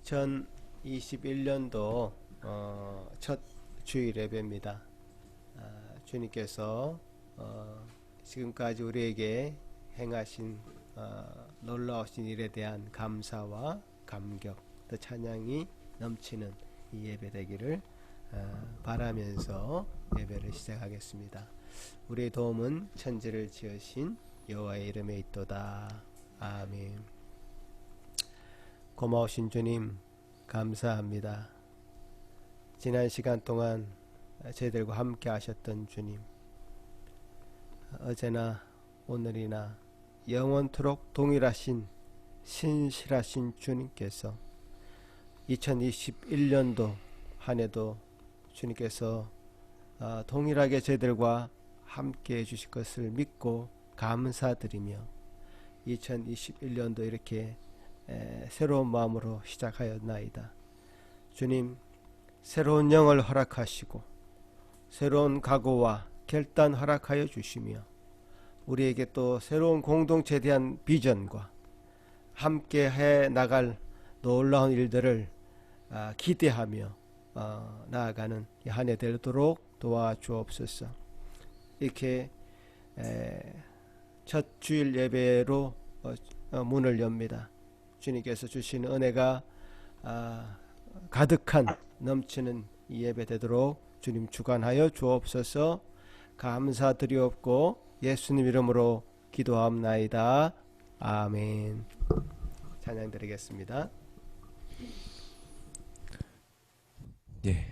2021년도 첫 주일 예배입니다. 주님께서 지금까지 우리에게 행하신 놀라우신 일에 대한 감사와 감격 또 찬양이 넘치는 이 예배 되기를 바라면서 예배를 시작하겠습니다. 우리의 도움은 천지를 지으신 여호와의 이름에 있도다. 아멘. 고마우신 주님 감사합니다. 지난 시간 동안 저희들과 함께 하셨던 주님, 어제나 오늘이나 영원토록 동일하신 신실하신 주님께서 2021년도 한 해도 주님께서 동일하게 저희들과 함께 해주실 것을 믿고 감사드리며 2021년도 이렇게 새로운 마음으로 시작하였나이다. 주님, 새로운 영을 허락하시고 새로운 각오와 결단 허락하여 주시며 우리에게 또 새로운 공동체에 대한 비전과 함께 해 나갈 놀라운 일들을 기대하며 나아가는 한 해 되도록 도와주옵소서. 이렇게 첫 주일 예배로 문을 엽니다. 주님께서 주시는 은혜가 가득한 넘치는 이 예배 되도록 주님 주관하여 주옵소서. 감사드리옵고 예수님 이름으로 기도하옵나이다. 아멘. 찬양 드리겠습니다. 예,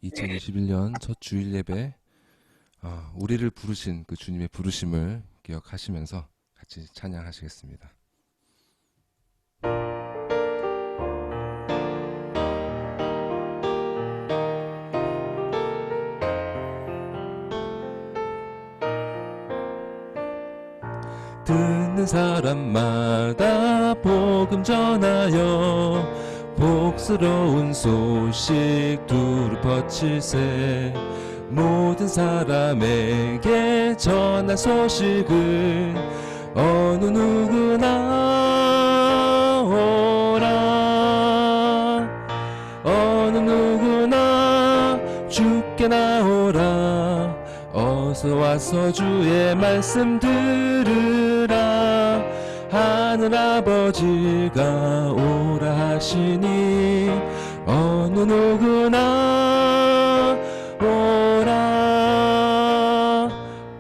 2021년 첫 주일 예배, 우리를 부르신 그 주님의 부르심을 기억하시면서 같이 찬양하시겠습니다. 듣는 사람마다 복음 전하여 복스러운 소식 두루 퍼칠세. 모든 사람에게 전할 소식은 어느 누구나 오라. 어느 누구나 주께 나오라. 어서 와서 주의 말씀 들으라. 하늘 아버지가 오라 하시니 어느 누구나 오라.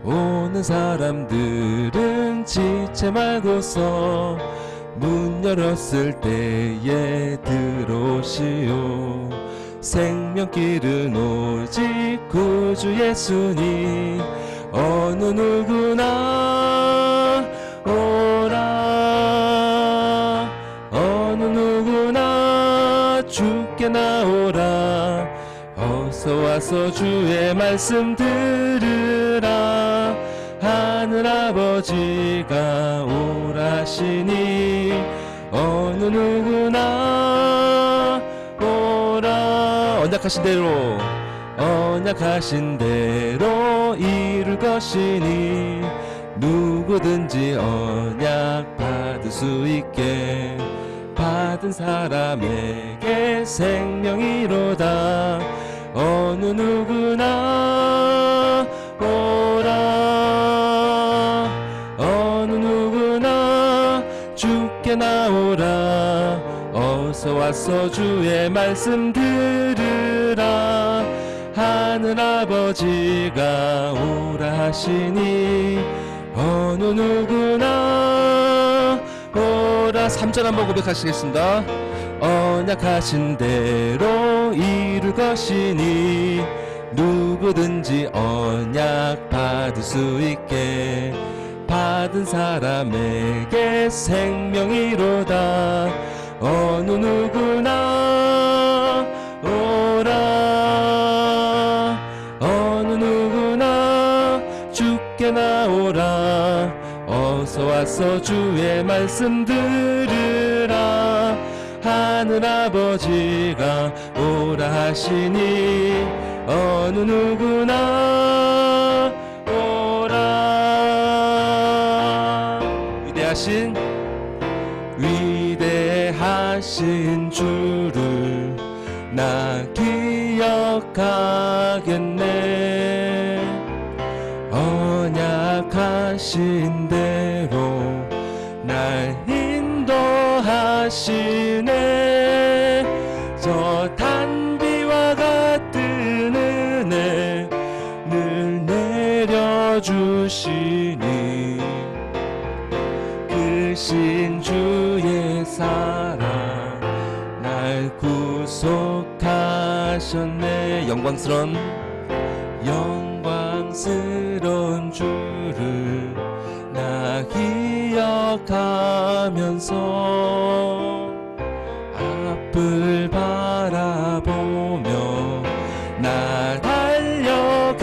오는 사람들은 지체 말고서 문 열었을 때에 들어오시오. 생명길은 오직 구주 예수니 어느 누구나 오라. 어느 누구나 주께 나오라. 어서 와서 주의 말씀 들으라. 하늘 아버지가 오라 하시니 어느 누구나 오라. 언약하신 대로 언약하신 대로 이룰 것이니 누구든지 언약 받을 수 있게 받은 사람에게 생명이로다. 어느 누구나 오라. 어느 누구나 주께 나오라. 어서 와서 주의 말씀 들으라. 하늘 아버지가 오라 하시니 어느 누구나 오라. 3절 한번 고백하시겠습니다. 언약하신 대로 이룰 것이니 누구든지 언약 받을 수 있게 받은 사람에게 생명이로다. 어느 누구나 오라. 어느 누구나 주께 나오라. 어서 와서 주의 말씀 들으라. 하늘 아버지가 오라 하시니 어느 누구나 오라. 위대하신 인도하신 주를 나 기억하겠네. 언약하신 대로 날 인도하시네. 저 단비와 같은 은혜 늘 내려주시니 크신 주의 사랑 날 구속하셨네. 영광스러운 주를 나 기억하면서 앞을 바라보며 나 달려가리라.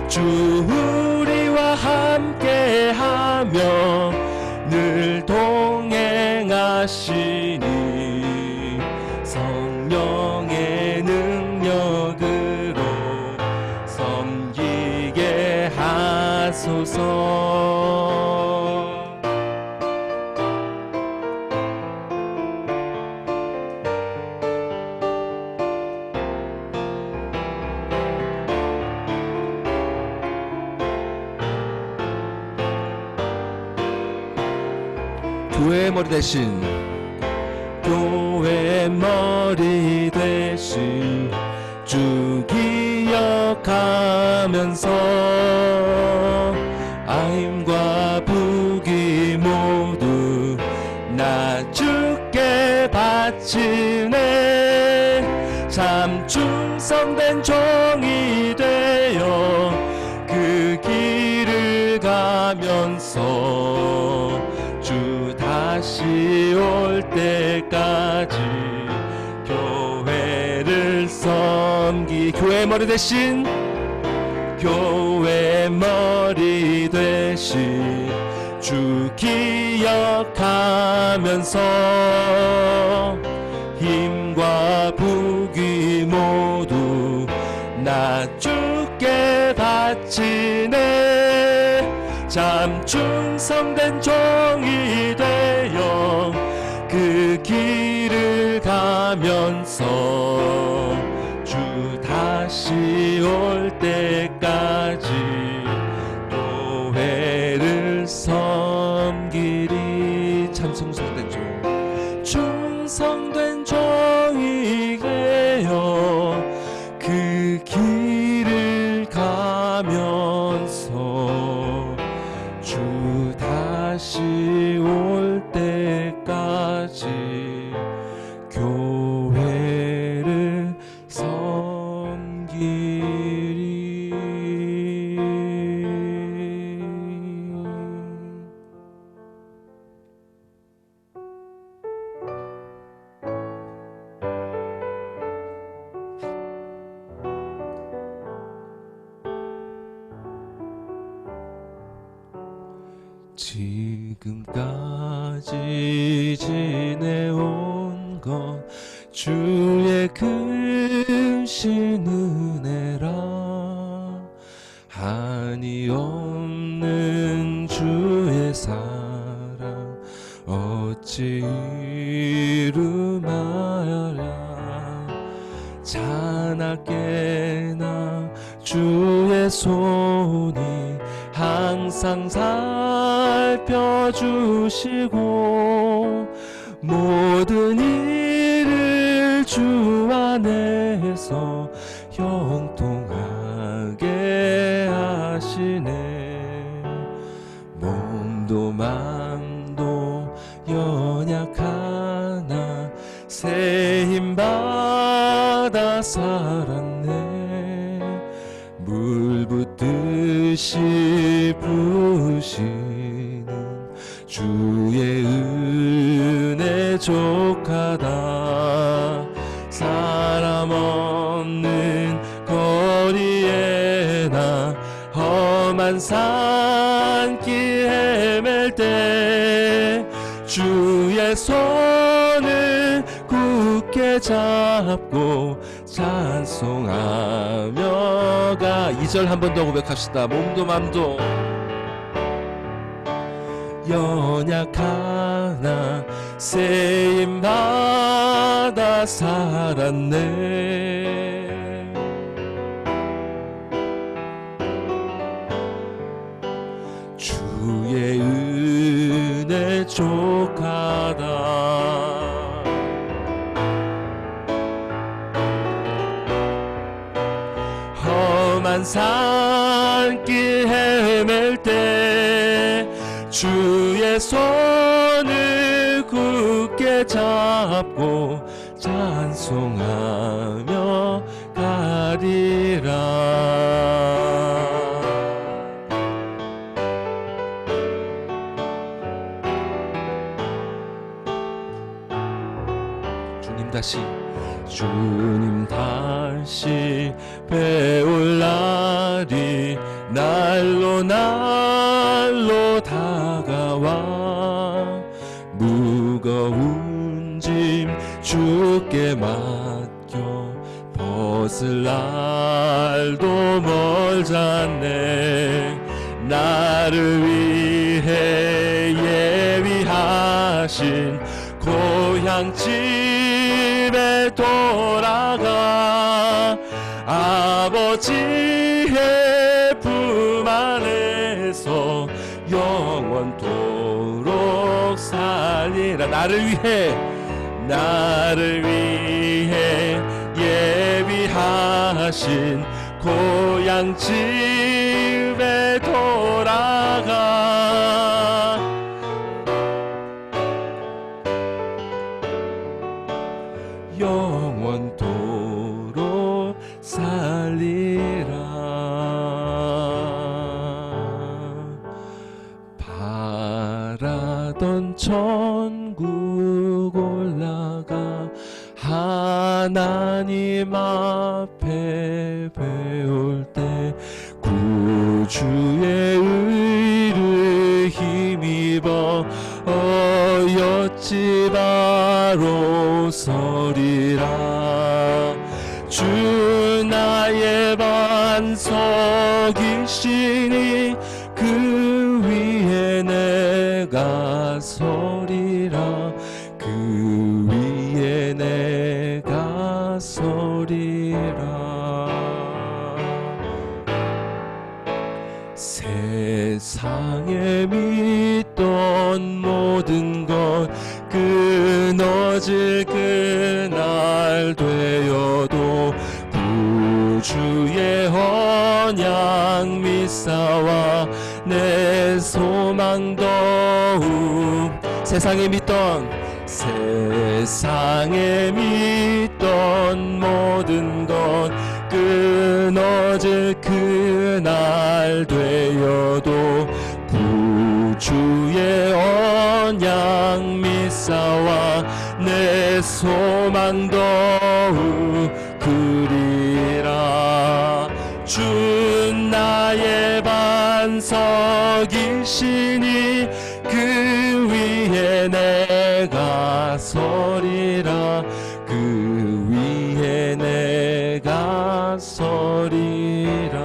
주 우리와 함께하며 늘 동행하시니 성령의 능력으로 섬기게 하소서. 교회의 머리 대신 교회의 머리 대신 주 기억하면서 아임과 북이 모두 나 주께 바치네. 참 충성된 종이 되어 그 길을 가면서 주 다시 올 때까지 교회를 섬기. 교회의 머리 대신 교회의 머리 대신 주 기억하면서 힘과 북이 모두 나 주께 바치네. 참 충성된 종이 되어 그 길을 가면서 주 다시 올 때까지 교회를 섬기리. 참 충성된 종이 되어 그 길을 가면서 주 다시 올 때까지 교회를 섬기리. 지금까지 지내온 것 주의 크신 은혜라. 한이 없는 주의 사랑 어찌 이루마랴. 자나깨나 주의 손이 항상 살펴주시고 모든 일을 주 안에서 형통하게 하시네. 몸도 맘도 연약하나 새 힘 받아 살았네. 물 붓듯이 부으시는 주의 은혜 족하다. 사람 없는 거리에 나 험한 산길 헤맬 때 주의 손을 굳게 잡고 찬송하며 가. 2절 한 번 더 고백합시다. 몸도 맘도 연약하나 쓰임받아 살았네. 주의 은혜 족하다. 험한 산길 헤맬 때 주의 손을 굳게 잡고 찬송하며 가리라. 주님 다시 배울 날이 날로 다가와 무거운 짐 주께 맡겨 벗을 날도 멀잖네. 나를 위해 예비하신 고향집에 돌아가 아버지의 품 안에서 영원토록 살리라. 나를 위해 예비하신 고향집에 돌아가 영원토록 살리라. 바라던 천국 올라가 하나님 앞에 배울 때 구주의 의를 힘입어 어여찌 바로 서리라. 주 나의 반석이시니 그 위에 내가 서리라. 그 위에 내가 서리라. 세상에 믿던 모든 것 끊어질 그날 되어도 구주의 언약 믿사와 내 소망 더욱 세상에 믿던 모든 것 끊어질 그날 되어도 구주의 언약 믿사와 내 소망 더욱 그리라. 주 나의 반석이시니 그 위에 내가 서리라. 그 위에 내가 서리라.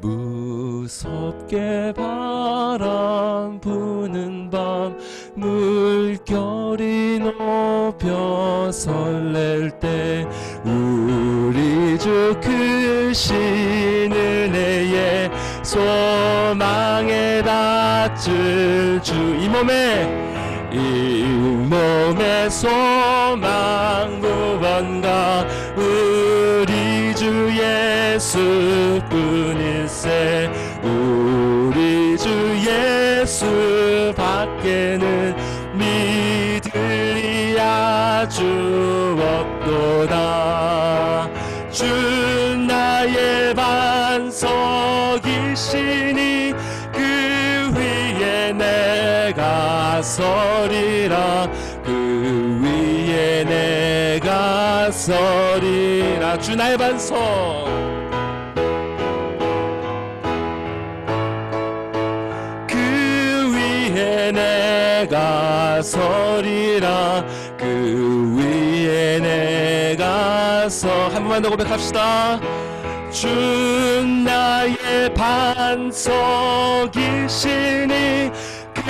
무섭게 바람 부는 밤 물결이 높여 설렐 때 우리 주 크신 은혜에 소망에 닿을 주 이 몸의 소망 무언가 우리 주 예수뿐일세. 우리 주 예수 밖에는 믿으리 아주 없도다. 주 나의 반석이시니 그 위에 내가 서리라. 그 위에 내가 서리라. 주 나의 반석 내가 서리라. 그 위에 내가 서 한 번만 더 고백합시다. 주 나의 우리의 반석이시니 그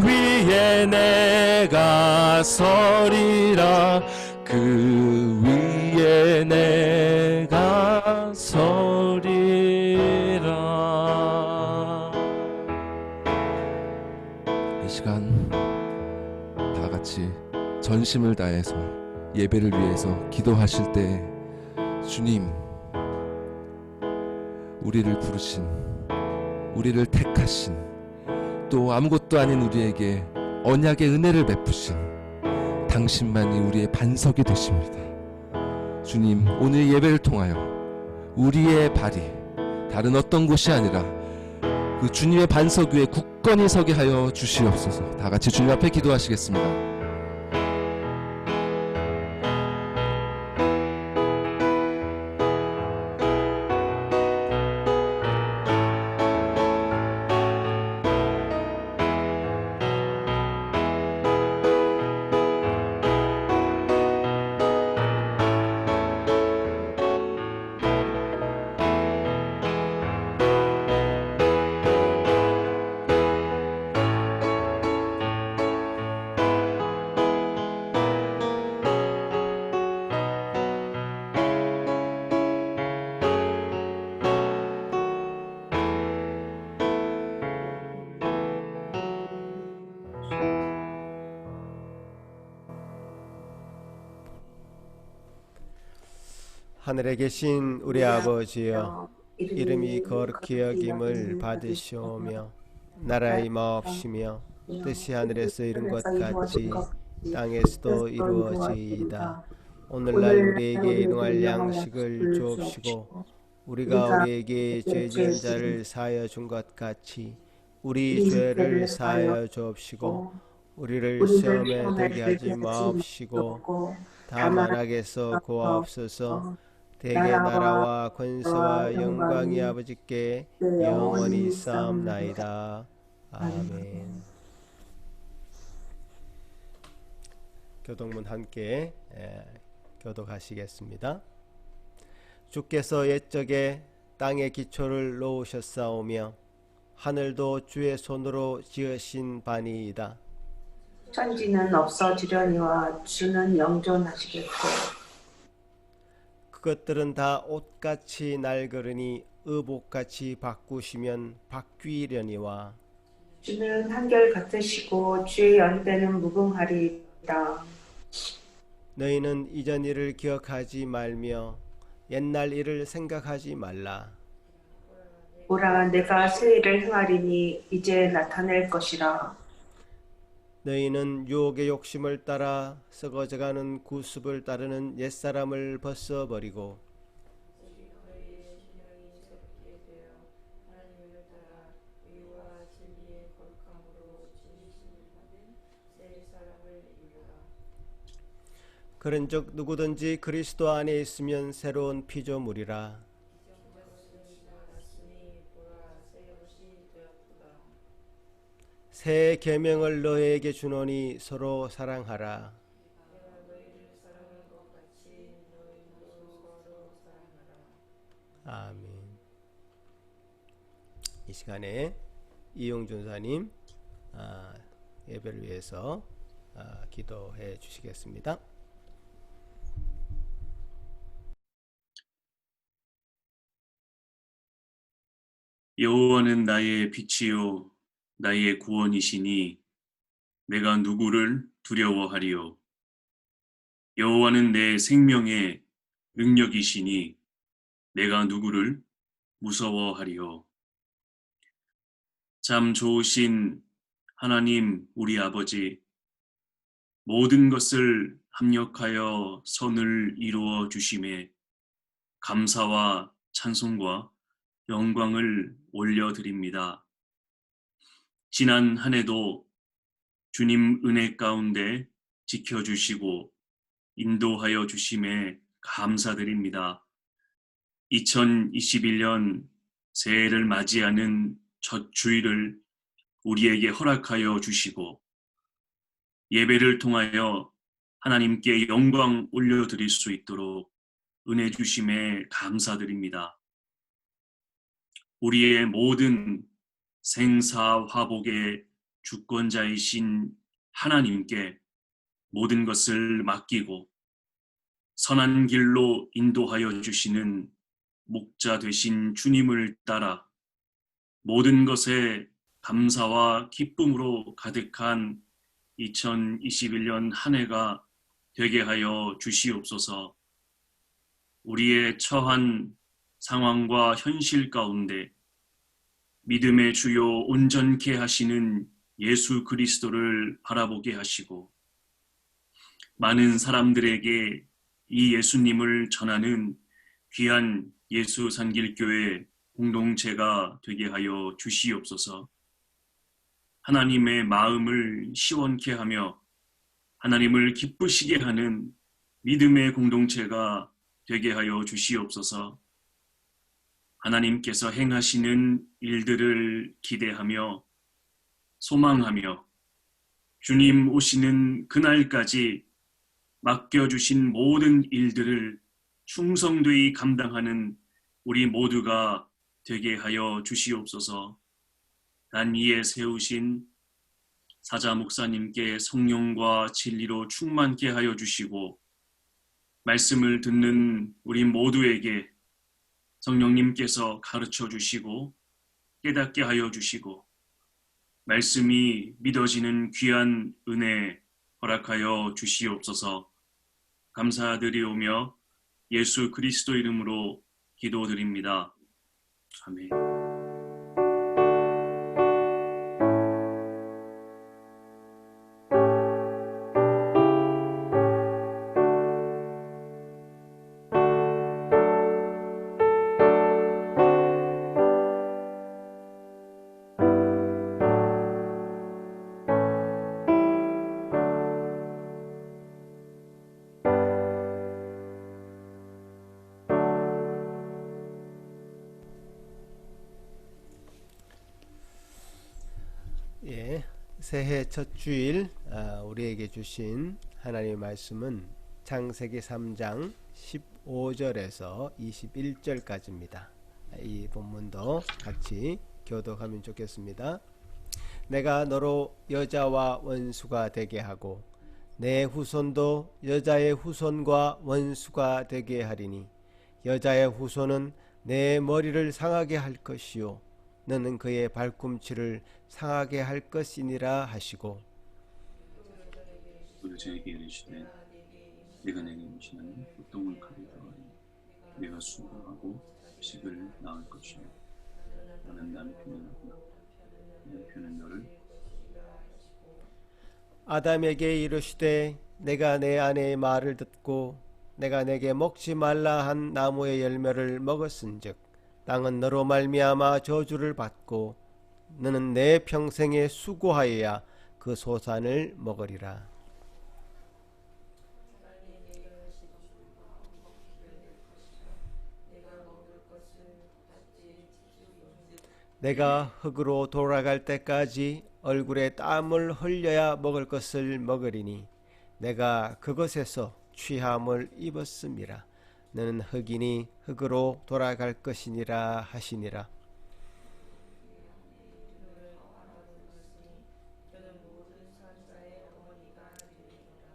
위에 내가 서리라. 그 위에 내가 서리라. 이 시간 다 같이 전심을 다해서 예배를 위해서 기도하실 때 주님, 우리를 부르신, 우리를 택하신, 또 아무것도 아닌 우리에게 언약의 은혜를 베푸신 당신만이 우리의 반석이 되십니다. 주님, 오늘 예배를 통하여 우리의 발이 다른 어떤 곳이 아니라 그 주님의 반석 위에 굳건히 서게 하여 주시옵소서. 다 같이 주님 앞에 기도하시겠습니다. 하늘에 계신 우리 아버지여, 이름이 거룩히 여김을 받으시오며 나라의 마옵시며 뜻이 하늘에서 이룬 것 같이 땅에서도 이루어지이다. 오늘날 우리에게 일용할 양식을 주옵시고 우리가 우리에게 죄 지은 자를 사하여 준 것 같이 우리 죄를 사하여 주옵시고 우리를 시험에 들게 하지 마옵시고 다만 악에서 구하옵소서. 대개 나라와 권세와 영광이 아버지께 영원히 있사옵나이다. 아멘. 교독문 함께 교독하시겠습니다. 주께서 옛적에 땅의 기초를 놓으셨사오며 하늘도 주의 손으로 지으신 바니이다. 천지는 없어지려니와 주는 영존하시겠고 그것들은 다 옷같이 낡으리니 의복같이 바꾸시면 바뀌려니와 주는 한결같으시고 주의 연대는 무궁하리이다. 너희는 이전 일을 기억하지 말며 옛날 일을 생각하지 말라. 보라, 내가 새 일을 행하리니 이제 나타낼 것이라. 너희는 유혹의 욕심을 따라 썩어져가는 구습을 따르는 옛사람을 벗어버리고 그런즉 누구든지 그리스도 안에 있으면 새로운 피조물이라. 새 계명을 너희에게 주노니 서로 사랑하라. 아멘. 이 시간에 이용준 사님 예배를 위해서 기도해 주시겠습니다. 여호와는 나의 빛이요 나의 구원이시니 내가 누구를 두려워하리요. 여호와는 내 생명의 능력이시니 내가 누구를 무서워하리요. 참 좋으신 하나님 우리 아버지, 모든 것을 합력하여 선을 이루어 주심에 감사와 찬송과 영광을 올려드립니다. 지난 한 해도 주님 은혜 가운데 지켜주시고 인도하여 주심에 감사드립니다. 2021년 새해를 맞이하는 첫 주일을 우리에게 허락하여 주시고 예배를 통하여 하나님께 영광 올려드릴 수 있도록 은혜 주심에 감사드립니다. 우리의 모든 생사화복의 주권자이신 하나님께 모든 것을 맡기고 선한 길로 인도하여 주시는 목자 되신 주님을 따라 모든 것에 감사와 기쁨으로 가득한 2021년 한 해가 되게 하여 주시옵소서. 우리의 처한 상황과 현실 가운데 믿음의 주요 온전케 하시는 예수 그리스도를 바라보게 하시고 많은 사람들에게 이 예수님을 전하는 귀한 예수 산길교회 공동체가 되게 하여 주시옵소서. 하나님의 마음을 시원케 하며 하나님을 기쁘시게 하는 믿음의 공동체가 되게 하여 주시옵소서. 하나님께서 행하시는 일들을 기대하며 소망하며 주님 오시는 그날까지 맡겨주신 모든 일들을 충성되이 감당하는 우리 모두가 되게 하여 주시옵소서. 단위에 세우신 사자 목사님께 성령과 진리로 충만케 하여 주시고 말씀을 듣는 우리 모두에게 성령님께서 가르쳐 주시고 깨닫게 하여 주시고 말씀이 믿어지는 귀한 은혜 허락하여 주시옵소서. 감사드리오며 예수 그리스도 이름으로 기도드립니다. 아멘. 예, 새해 첫 주일 우리에게 주신 하나님의 말씀은 창세기 3장 15절에서 21절까지입니다. 이 본문도 같이 교독하면 좋겠습니다. 내가 너로 여자와 원수가 되게 하고 내 후손도 여자의 후손과 원수가 되게 하리니 여자의 후손은 내 머리를 상하게 할 것이요 너는 그의 발꿈치를 상하게 할 것이니라 하시고 여자에게 이르시되 내가 내게 임신하는 고통을 가리더하니 내가 수고하고 식을 낳을 것이요 너는 남편을 낳으나 남편은 너를 아담에게 이르시되 내가 내 아내의 말을 듣고 내가 내게 먹지 말라 한 나무의 열매를 먹었은즉 땅은 너로 말미암아 저주를 받고 너는 내 평생에 수고하여야 그 소산을 먹으리라. 내가 흙으로 돌아갈 때까지 얼굴에 땀을 흘려야 먹을 것을 먹으리니 내가 그것에서 취함을 입었음이라. 너는 흙이니 흙으로 돌아갈 것이니라 하시니라.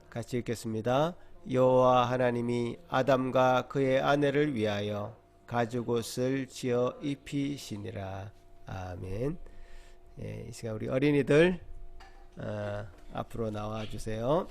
같이 읽겠습니다. 여호와 하나님이 아담과 그의 아내를 위하여 가죽옷을 지어 입히시니라. 아멘. 이 시간 우리 어린이들 앞으로 나와 주세요.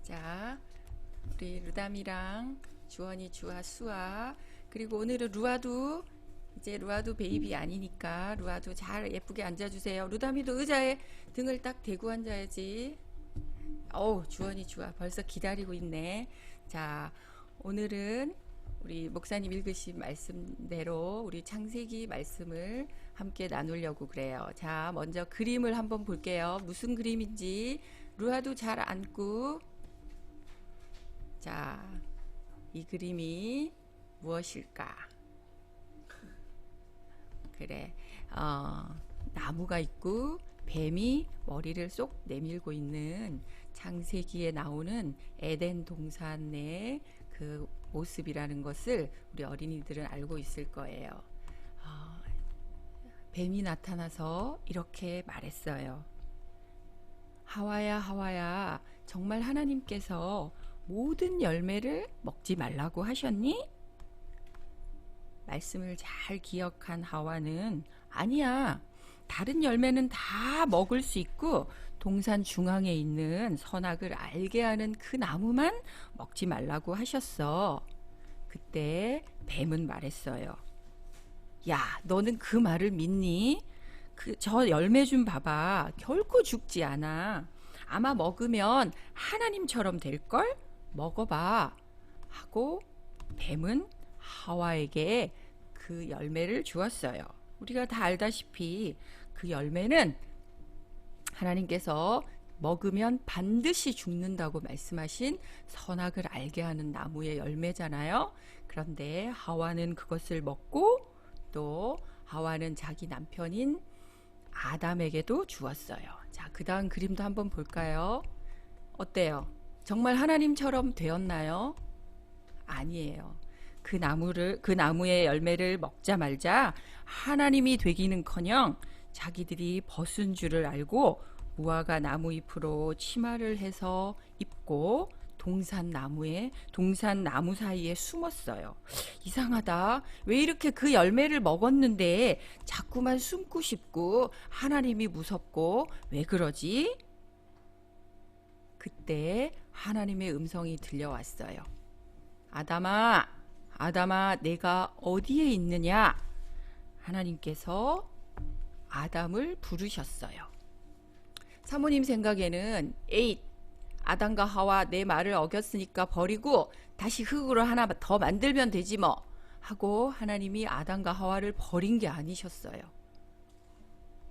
자, 우리 루담이랑 주원이, 주아, 수아, 그리고 오늘은 루아도 이제 루아도 베이비 아니니까 루아도 잘 예쁘게 앉아주세요. 루담이도 의자에 등을 딱 대고 앉아야지. 어우, 주원이, 주아 벌써 기다리고 있네. 자, 오늘은 우리 목사님 읽으신 말씀대로 우리 창세기 말씀을 함께 나누려고 그래요. 자, 먼저 그림을 한번 볼게요. 무슨 그림인지 루아도 잘 앉고. 자, 이 그림이 무엇일까? 그래, 나무가 있고 뱀이 머리를 쏙 내밀고 있는 창세기에 나오는 에덴 동산의 그 모습이라는 것을 우리 어린이들은 알고 있을 거예요. 뱀이 나타나서 이렇게 말했어요. 하와야, 하와야, 정말 하나님께서 모든 열매를 먹지 말라고 하셨니? 말씀을 잘 기억한 하와는 아니야, 다른 열매는 다 먹을 수 있고 동산 중앙에 있는 선악을 알게 하는 그 나무만 먹지 말라고 하셨어. 그때 뱀은 말했어요. 야, 너는 그 말을 믿니? 저 열매 좀 봐봐. 결코 죽지 않아. 아마 먹으면 하나님처럼 될걸? 먹어봐. 하고 뱀은 하와에게 그 열매를 주었어요. 우리가 다 알다시피 그 열매는 하나님께서 먹으면 반드시 죽는다고 말씀하신 선악을 알게 하는 나무의 열매잖아요. 그런데 하와는 그것을 먹고 또 하와는 자기 남편인 아담에게도 주었어요. 자, 그 다음 그림도 한번 볼까요? 어때요? 정말 하나님처럼 되었나요? 아니에요. 그 나무의 열매를 먹자 말자 하나님이 되기는커녕 자기들이 벗은 줄을 알고 무화과 나무 잎으로 치마를 해서 입고 동산 나무 사이에 숨었어요. 이상하다. 왜 이렇게 그 열매를 먹었는데 자꾸만 숨고 싶고 하나님이 무섭고 왜 그러지? 그때 하나님의 음성이 들려왔어요. 아담아, 아담아, 내가 어디에 있느냐? 하나님께서 아담을 부르셨어요. 사모님 생각에는 에잇, 아담과 하와 내 말을 어겼으니까 버리고 다시 흙으로 하나 더 만들면 되지 뭐 하고 하나님이 아담과 하와를 버린 게 아니셨어요.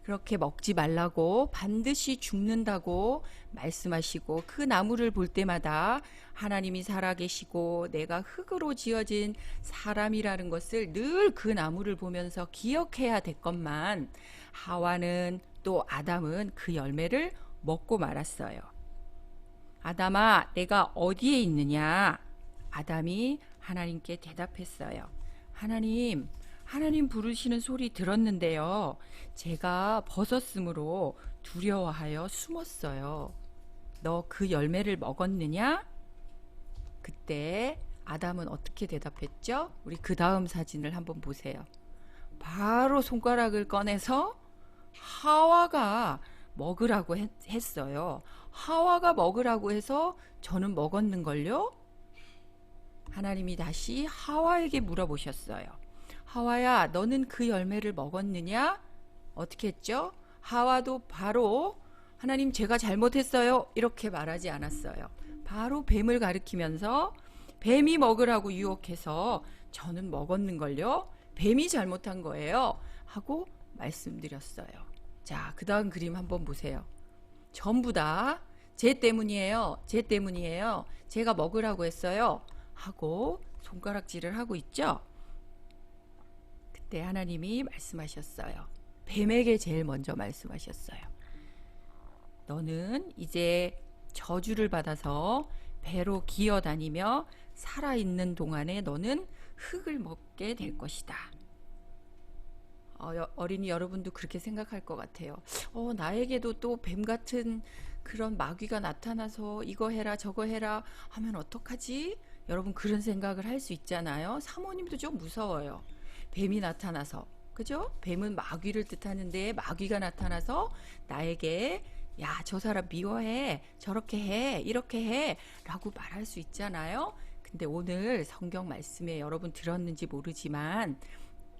그렇게 먹지 말라고 반드시 죽는다고 말씀하시고 그 나무를 볼 때마다 하나님이 살아계시고 내가 흙으로 지어진 사람이라는 것을 늘 그 나무를 보면서 기억해야 됐건만 하와는 또 아담은 그 열매를 먹고 말았어요. 아담아, 내가 어디에 있느냐? 아담이 하나님께 대답했어요. 하나님 부르시는 소리 들었는데요. 제가 벗었으므로 두려워하여 숨었어요. 너 그 열매를 먹었느냐? 그때 아담은 어떻게 대답했죠? 우리 그 다음 사진을 한번 보세요. 바로 손가락을 꺼내서 하와가 먹으라고 했어요. 하와가 먹으라고 해서 저는 먹었는걸요? 하나님이 다시 하와에게 물어보셨어요. 하와야, 너는 그 열매를 먹었느냐? 어떻게 했죠? 하와도 바로 하나님 제가 잘못했어요 이렇게 말하지 않았어요. 바로 뱀을 가리키면서 뱀이 먹으라고 유혹해서 저는 먹었는걸요? 뱀이 잘못한 거예요 하고 말씀드렸어요. 자, 그 다음 그림 한번 보세요. 전부 다 제 때문이에요. 제 때문이에요. 제가 먹으라고 했어요 하고 손가락질을 하고 있죠. 그때 하나님이 말씀하셨어요. 뱀에게 제일 먼저 말씀하셨어요. 너는 이제 저주를 받아서 배로 기어다니며 살아있는 동안에 너는 흙을 먹게 될 것이다. 어린이 여러분도 그렇게 생각할 것 같아요. 나에게도 또 뱀 같은 그런 마귀가 나타나서 이거 해라 저거 해라 하면 어떡하지? 여러분 그런 생각을 할 수 있잖아요. 사모님도 좀 무서워요. 뱀이 나타나서, 그죠? 뱀은 마귀를 뜻하는데 마귀가 나타나서 나에게 야, 저 사람 미워해, 저렇게 해, 이렇게 해 라고 말할 수 있잖아요. 근데 오늘 성경 말씀에 여러분 들었는지 모르지만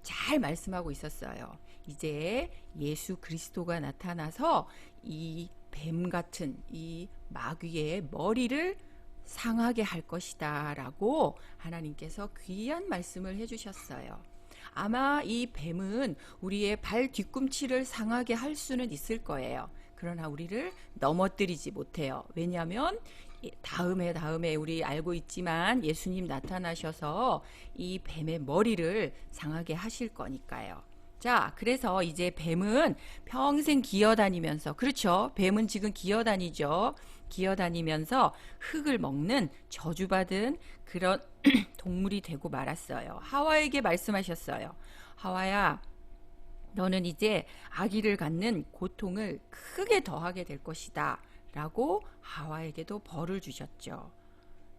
잘 말씀하고 있었어요. 이제 예수 그리스도가 나타나서 이 뱀 같은 이 마귀의 머리를 상하게 할 것이다 라고 하나님께서 귀한 말씀을 해주셨어요. 아마 이 뱀은 우리의 발 뒤꿈치를 상하게 할 수는 있을 거예요. 그러나 우리를 넘어뜨리지 못해요. 왜냐하면 다음에 우리 알고 있지만 예수님 나타나셔서 이 뱀의 머리를 상하게 하실 거니까요. 자, 그래서 이제 뱀은 평생 기어다니면서, 그렇죠? 뱀은 지금 기어다니죠. 기어다니면서 흙을 먹는 저주받은 그런 동물이 되고 말았어요. 하와에게 말씀하셨어요. 하와야, 너는 이제 아기를 갖는 고통을 크게 더하게 될 것이다 라고 하와에게도 벌을 주셨죠.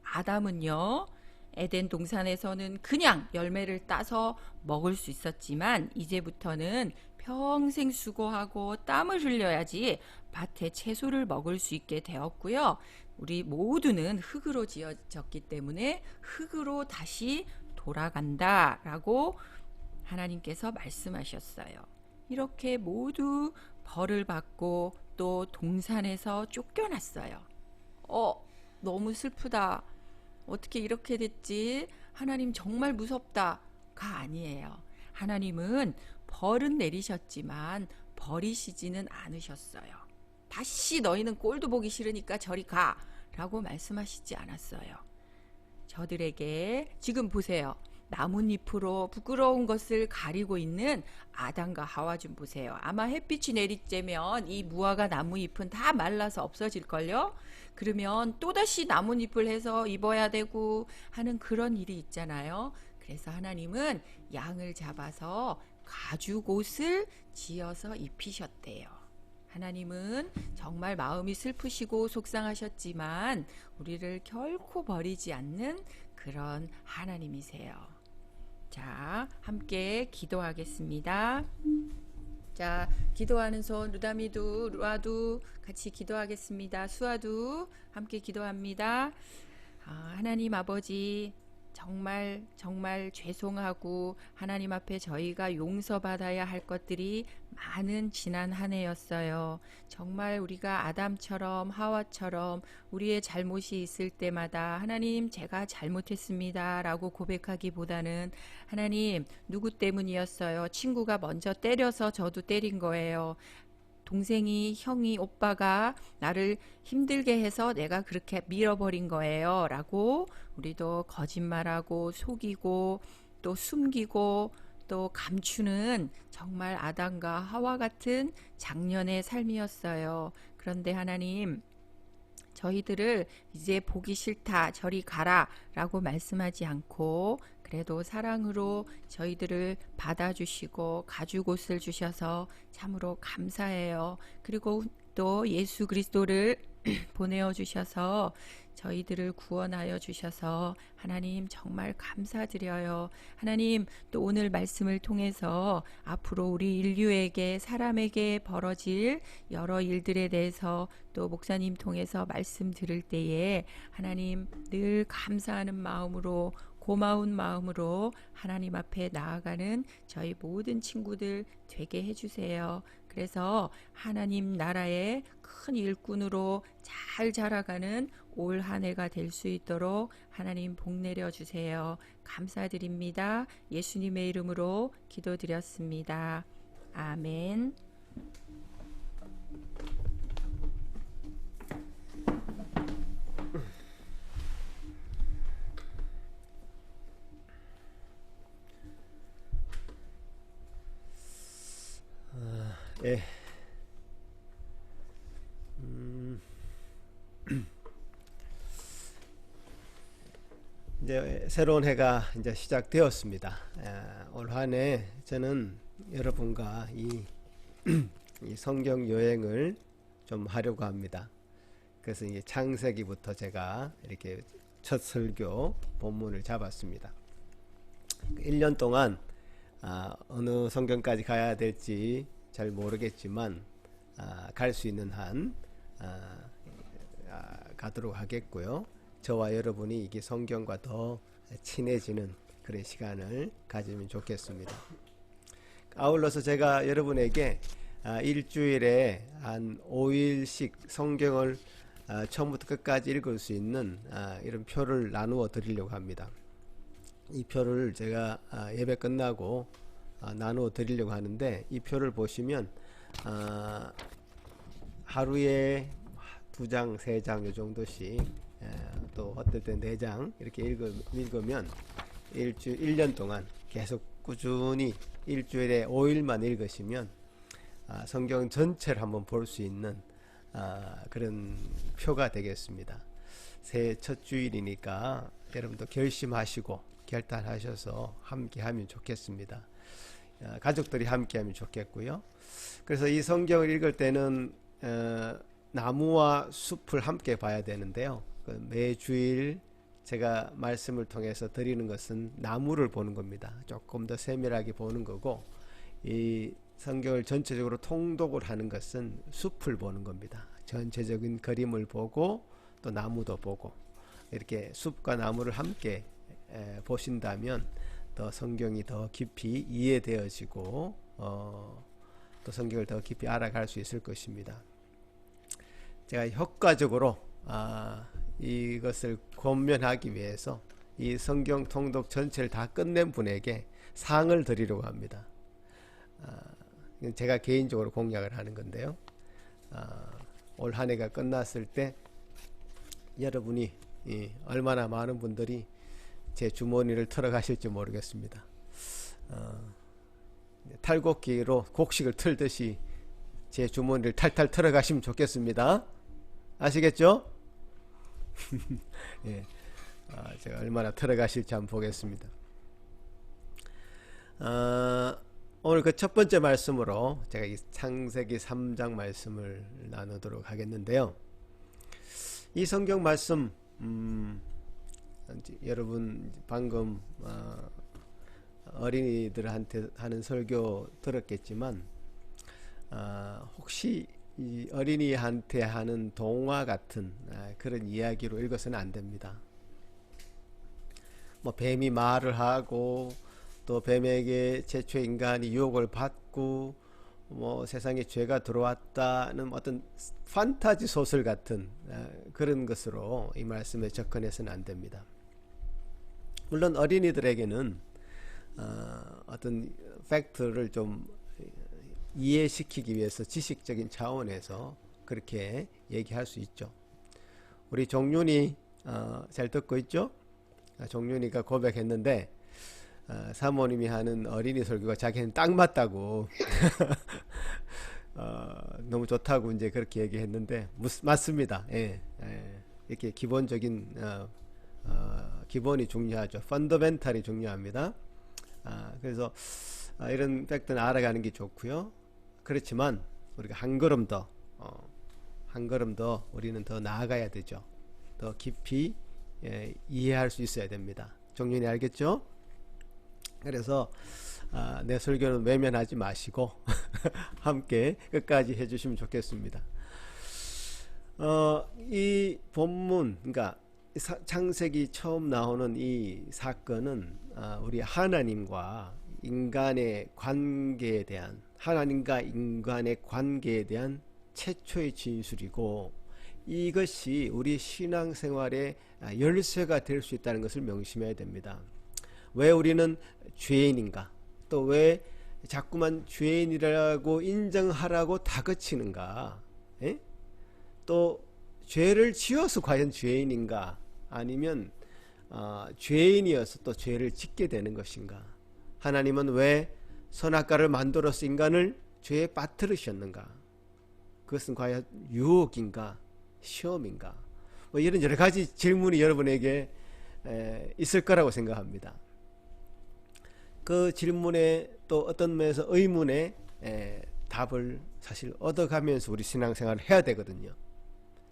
아담은요, 에덴 동산에서는 그냥 열매를 따서 먹을 수 있었지만 이제부터는 평생 수고하고 땀을 흘려야지 밭에 채소를 먹을 수 있게 되었고요. 우리 모두는 흙으로 지어졌기 때문에 흙으로 다시 돌아간다 라고 하나님께서 말씀하셨어요. 이렇게 모두 벌을 받고 또 동산에서 쫓겨났어요. 너무 슬프다. 어떻게 이렇게 됐지? 하나님 정말 무섭다가 아니에요. 하나님은 벌은 내리셨지만 버리시지는 않으셨어요. 다시 너희는 꼴도 보기 싫으니까 저리 가 라고 말씀하시지 않았어요. 저들에게 지금 보세요. 나뭇잎으로 부끄러운 것을 가리고 있는 아담과 하와 좀 보세요. 아마 햇빛이 내리쬐면 이 무화과 나무잎은 다 말라서 없어질걸요. 그러면 또다시 나뭇잎을 해서 입어야 되고 하는 그런 일이 있잖아요. 그래서 하나님은 양을 잡아서 가죽옷을 지어서 입히셨대요. 하나님은 정말 마음이 슬프시고 속상하셨지만 우리를 결코 버리지 않는 그런 하나님이세요. 자, 함께 기도하겠습니다. 자, 기도하는 손 루다미도 루아도 같이 기도하겠습니다. 수아도 함께 기도합니다. 하나님 아버지, 정말 죄송하고 하나님 앞에 저희가 용서받아야 할 것들이 많은 지난 한 해였어요. 정말 우리가 아담처럼 하와처럼 우리의 잘못이 있을 때마다 하나님 제가 잘못했습니다 라고 고백하기보다는 하나님 누구 때문이었어요? 친구가 먼저 때려서 저도 때린 거예요. 동생이, 형이, 오빠가 나를 힘들게 해서 내가 그렇게 밀어버린 거예요 라고 우리도 거짓말하고 속이고 또 숨기고 또 감추는 정말 아담과 하와 같은 작년의 삶이었어요. 그런데 하나님, 저희들을 이제 보기 싫다, 저리 가라 라고 말씀하지 않고 그래도 사랑으로 저희들을 받아주시고 가죽옷을 주셔서 참으로 감사해요. 그리고 또 예수 그리스도를 보내어 주셔서 저희들을 구원하여 주셔서 하나님 정말 감사드려요. 하나님 또 오늘 말씀을 통해서 앞으로 우리 인류에게 사람에게 벌어질 여러 일들에 대해서 또 목사님 통해서 말씀 들을 때에 하나님 늘 감사하는 마음으로 고마운 마음으로 하나님 앞에 나아가는 저희 모든 친구들 되게 해주세요. 그래서 하나님 나라의 큰 일꾼으로 잘 자라가는 올 한 해가 될 수 있도록 하나님 복 내려주세요. 감사드립니다. 예수님의 이름으로 기도드렸습니다. 아멘. 예. 이제 새로운 해가 이제 시작되었습니다. 올 한 해 저는 여러분과 이 성경 여행을 좀 하려고 합니다. 그래서 이제 창세기부터 제가 이렇게 첫 설교 본문을 잡았습니다. 1년 동안 어느 성경까지 가야 될지 잘 모르겠지만 갈 수 있는 한 가도록 하겠고요. 저와 여러분이 이게 성경과 더 친해지는 그런 시간을 가지면 좋겠습니다. 아울러서 제가 여러분에게 일주일에 한 5일씩 성경을 처음부터 끝까지 읽을 수 있는 이런 표를 나누어 드리려고 합니다. 이 표를 제가 예배 끝나고 나누어 드리려고 하는데 이 표를 보시면 하루에 2장, 3장 이 정도씩 또 어떨 때 4장 이렇게 읽으면 1년 동안 계속 꾸준히 일주일에 5일만 읽으시면 성경 전체를 한번 볼 수 있는 그런 표가 되겠습니다. 새해 첫 주일이니까 여러분도 결심하시고 결단하셔서 함께 하면 좋겠습니다. 가족들이 함께 하면 좋겠고요. 그래서 이 성경을 읽을 때는 나무와 숲을 함께 봐야 되는데요. 매주일 제가 말씀을 통해서 드리는 것은 나무를 보는 겁니다. 조금 더 세밀하게 보는 거고, 이 성경을 전체적으로 통독을 하는 것은 숲을 보는 겁니다. 전체적인 그림을 보고 또 나무도 보고, 이렇게 숲과 나무를 함께 보신다면 더 성경이 더 깊이 이해되어지고 또 성경을 더 깊이 알아갈 수 있을 것입니다. 제가 효과적으로 이것을 권면하기 위해서 이 성경 통독 전체를 다 끝낸 분에게 상을 드리려고 합니다. 제가 개인적으로 공약을 하는 건데요. 올 한 해가 끝났을 때 여러분이 얼마나 많은 분들이 제 주머니를 털어가실지 모르겠습니다. 탈곡기로 곡식을 틀듯이 제 주머니를 탈탈 털어가시면 좋겠습니다. 아시겠죠? 예, 제가 얼마나 털어가실지 한번 보겠습니다. 오늘 그 첫 번째 말씀으로 제가 이 창세기 3장 말씀을 나누도록 하겠는데요. 이 성경 말씀 여러분 방금 어린이들한테 하는 설교 들었겠지만 혹시 이 어린이한테 하는 동화 같은 그런 이야기로 읽어서는 안 됩니다. 뭐 뱀이 말을 하고 또 뱀에게 최초의 인간이 유혹을 받고 뭐 세상에 죄가 들어왔다는 어떤 판타지 소설 같은 그런 것으로 이 말씀에 접근해서는 안 됩니다. 물론 어린이들에게는 어떤 팩트를 좀 이해시키기 위해서 지식적인 차원에서 그렇게 얘기할 수 있죠. 우리 종윤이 잘 듣고 있죠? 종윤이가 고백했는데 사모님이 하는 어린이 설교가 자기는 딱 맞다고 너무 좋다고 이제 그렇게 얘기했는데 맞습니다. 예, 이렇게 기본적인 기본이 중요하죠. 펀더멘탈이 중요합니다. 그래서 이런 팩트는 알아가는 게 좋고요. 그렇지만 우리가 한 걸음 더 우리는 더 나아가야 되죠. 더 깊이 이해할 수 있어야 됩니다. 종윤이 알겠죠? 그래서 내 설교는 외면하지 마시고 함께 끝까지 해주시면 좋겠습니다. 이 본문, 그러니까 창세기 처음 나오는 이 사건은 우리 하나님과 인간의 관계에 대한, 하나님과 인간의 관계에 대한 최초의 진술이고, 이것이 우리 신앙생활의 열쇠가 될 수 있다는 것을 명심해야 됩니다. 왜 우리는 죄인인가? 또 왜 자꾸만 죄인이라고 인정하라고 다그치는가? 에? 또 죄를 지어서 과연 죄인인가? 아니면 죄인이어서 또 죄를 짓게 되는 것인가? 하나님은 왜 선악과를 만들어서 인간을 죄에 빠뜨리셨는가? 그것은 과연 유혹인가? 시험인가? 뭐 이런 여러 가지 질문이 여러분에게 있을 거라고 생각합니다. 그 질문에 또 어떤 면에서 의문에 답을 사실 얻어가면서 우리 신앙생활을 해야 되거든요.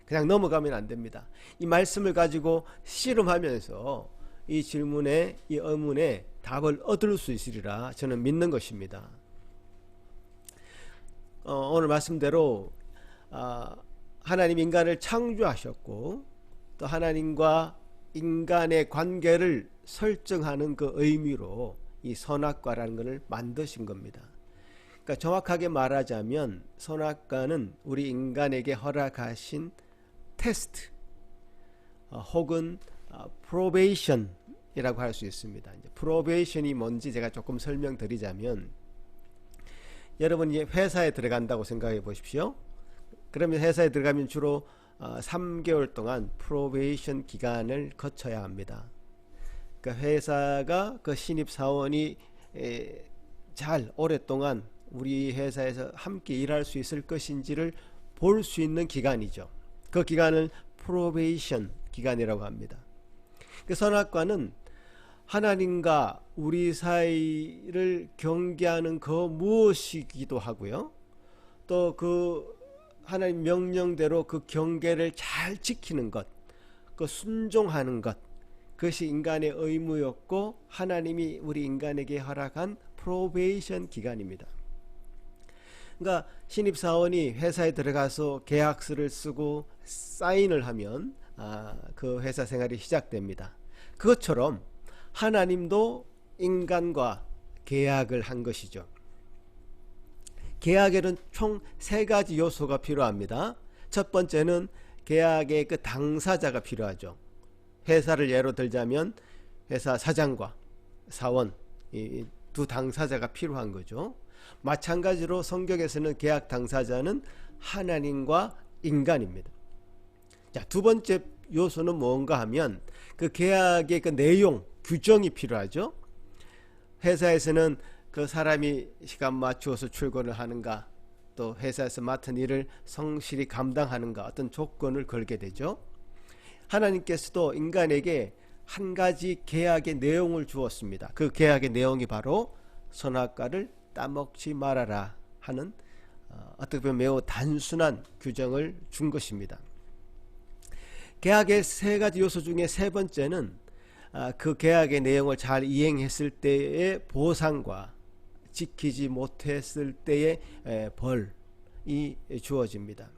그냥 넘어가면 안 됩니다. 이 말씀을 가지고 씨름하면서 이 질문에, 이 의문에 답을 얻을 수 있으리라 저는 믿는 것입니다. 오늘 말씀대로 하나님 인간을 창조하셨고 또 하나님과 인간의 관계를 설정하는 그 의미로 이 선악과라는 것을 만드신 겁니다. 그러니까 정확하게 말하자면 선악과는 우리 인간에게 허락하신 테스트 혹은 프로베이션이라고 할 수 있습니다. 이제 프로베이션이 뭔지 제가 조금 설명드리자면, 여러분이 회사에 들어간다고 생각해 보십시오. 그러면 회사에 들어가면 주로 3개월 동안 프로베이션 기간을 거쳐야 합니다. 그러니까 회사가 그 신입 사원이 잘 오랫동안 우리 회사에서 함께 일할 수 있을 것인지를 볼 수 있는 기간이죠. 그 기간을 프로베이션 기간이라고 합니다. 그 선악과는 하나님과 우리 사이를 경계하는 그 무엇이기도 하고요. 또 그 하나님 명령대로 그 경계를 잘 지키는 것, 그 순종하는 것, 그것이 인간의 의무였고 하나님이 우리 인간에게 허락한 프로베이션 기간입니다. 그러니까 신입사원이 회사에 들어가서 계약서를 쓰고 사인을 하면 그 회사 생활이 시작됩니다. 그것처럼 하나님도 인간과 계약을 한 것이죠. 계약에는 총 3가지 요소가 필요합니다. 첫 번째는 계약의 그 당사자가 필요하죠. 회사를 예로 들자면 회사 사장과 사원, 이 두 당사자가 필요한 거죠. 마찬가지로 성경에서는 계약 당사자는 하나님과 인간입니다. 자, 두 번째 요소는 뭔가 하면 그 계약의 그 내용, 규정이 필요하죠. 회사에서는 그 사람이 시간 맞추어서 출근을 하는가, 또 회사에서 맡은 일을 성실히 감당하는가, 어떤 조건을 걸게 되죠. 하나님께서도 인간에게 한 가지 계약의 내용을 주었습니다. 그 계약의 내용이 바로 선악과를 따먹지 말아라 하는 어떻게 보면 매우 단순한 규정을 준 것입니다. 계약의 3가지 요소 중에 3번째는 그 계약의 내용을 잘 이행했을 때의 보상과 지키지 못했을 때의 벌이 주어집니다.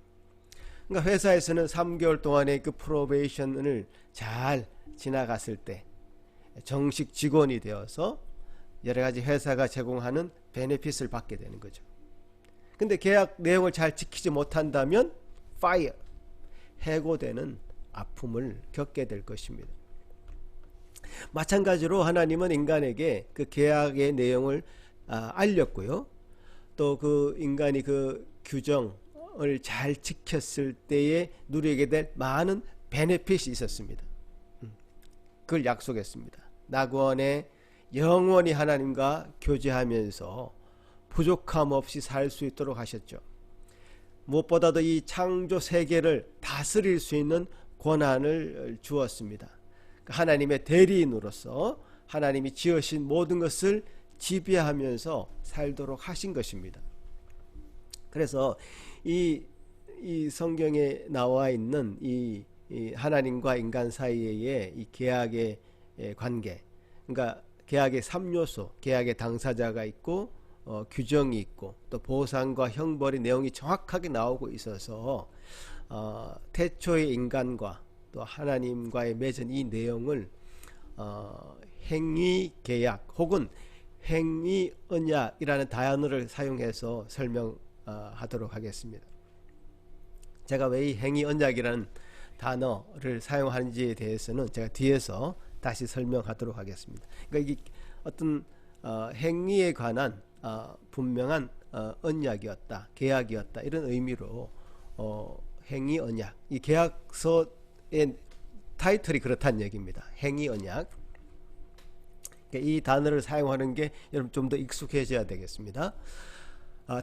그러니까 회사에서는 3개월 동안의 그 프로베이션을 잘 지나갔을 때 정식 직원이 되어서 여러 가지 회사가 제공하는 베네핏을 받게 되는 거죠. 근데 계약 내용을 잘 지키지 못한다면 파이어, 해고되는 아픔을 겪게 될 것입니다. 마찬가지로 하나님은 인간에게 그 계약의 내용을 알렸고요. 또 그 인간이 그 규정을 잘 지켰을 때에 누리게 될 많은 베네핏이 있었습니다. 그걸 약속했습니다. 낙원에 영원히 하나님과 교제하면서 부족함 없이 살 수 있도록 하셨죠. 무엇보다도 이 창조 세계를 다스릴 수 있는 권한을 주었습니다. 하나님의 대리인으로서 하나님이 지으신 모든 것을 지배하면서 살도록 하신 것입니다. 그래서 이 성경에 나와 있는 이 하나님과 인간 사이의 이 계약의 관계, 그러니까 계약의 3요소, 계약의 당사자가 있고 규정이 있고 또 보상과 형벌의 내용이 정확하게 나오고 있어서 태초의 인간과 또 하나님과의 맺은 이 내용을 행위 계약 혹은 행위 언약이라는 단어를 사용해서 설명하도록 하겠습니다. 제가 왜 이 행위 언약이라는 단어를 사용하는지에 대해서는 제가 뒤에서 다시 설명하도록 하겠습니다. 그러니까 이게 어떤 행위에 관한 분명한 언약이었다, 계약이었다, 이런 의미로 행위 언약, 이 계약서의 타이틀이 그렇다는 얘기입니다. 행위 언약. 그러니까 이 단어를 사용하는 게 여러분 좀 더 익숙해져야 되겠습니다.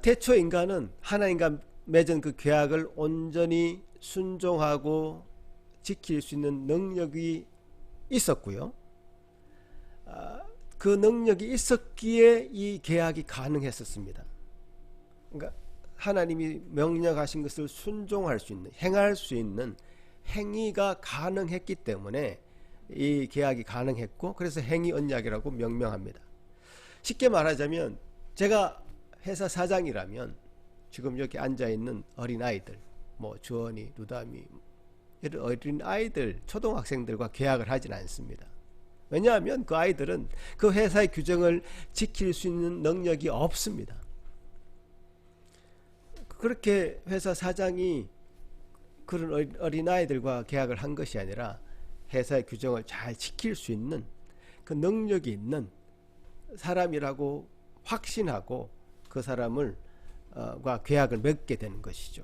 태초 인간은 하나님과 맺은 그 계약을 온전히 순종하고 지킬 수 있는 능력이 있었고요. 그 능력이 있었기에 이 계약이 가능했었습니다. 그러니까 하나님이 명령하신 것을 순종할 수 있는, 행할 수 있는 행위가 가능했기 때문에 이 계약이 가능했고, 그래서 행위 언약이라고 명명합니다. 쉽게 말하자면 제가 회사 사장이라면 지금 여기 앉아있는 어린아이들, 뭐 주원이, 누담이, 이런 어린아이들, 초등학생들과 계약을 하진 않습니다. 왜냐하면 그 아이들은 그 회사의 규정을 지킬 수 있는 능력이 없습니다. 그렇게 회사 사장이 그런 어린아이들과 계약을 한 것이 아니라 회사의 규정을 잘 지킬 수 있는 그 능력이 있는 사람이라고 확신하고 그 사람을 과 계약을 맺게 되는 것이죠.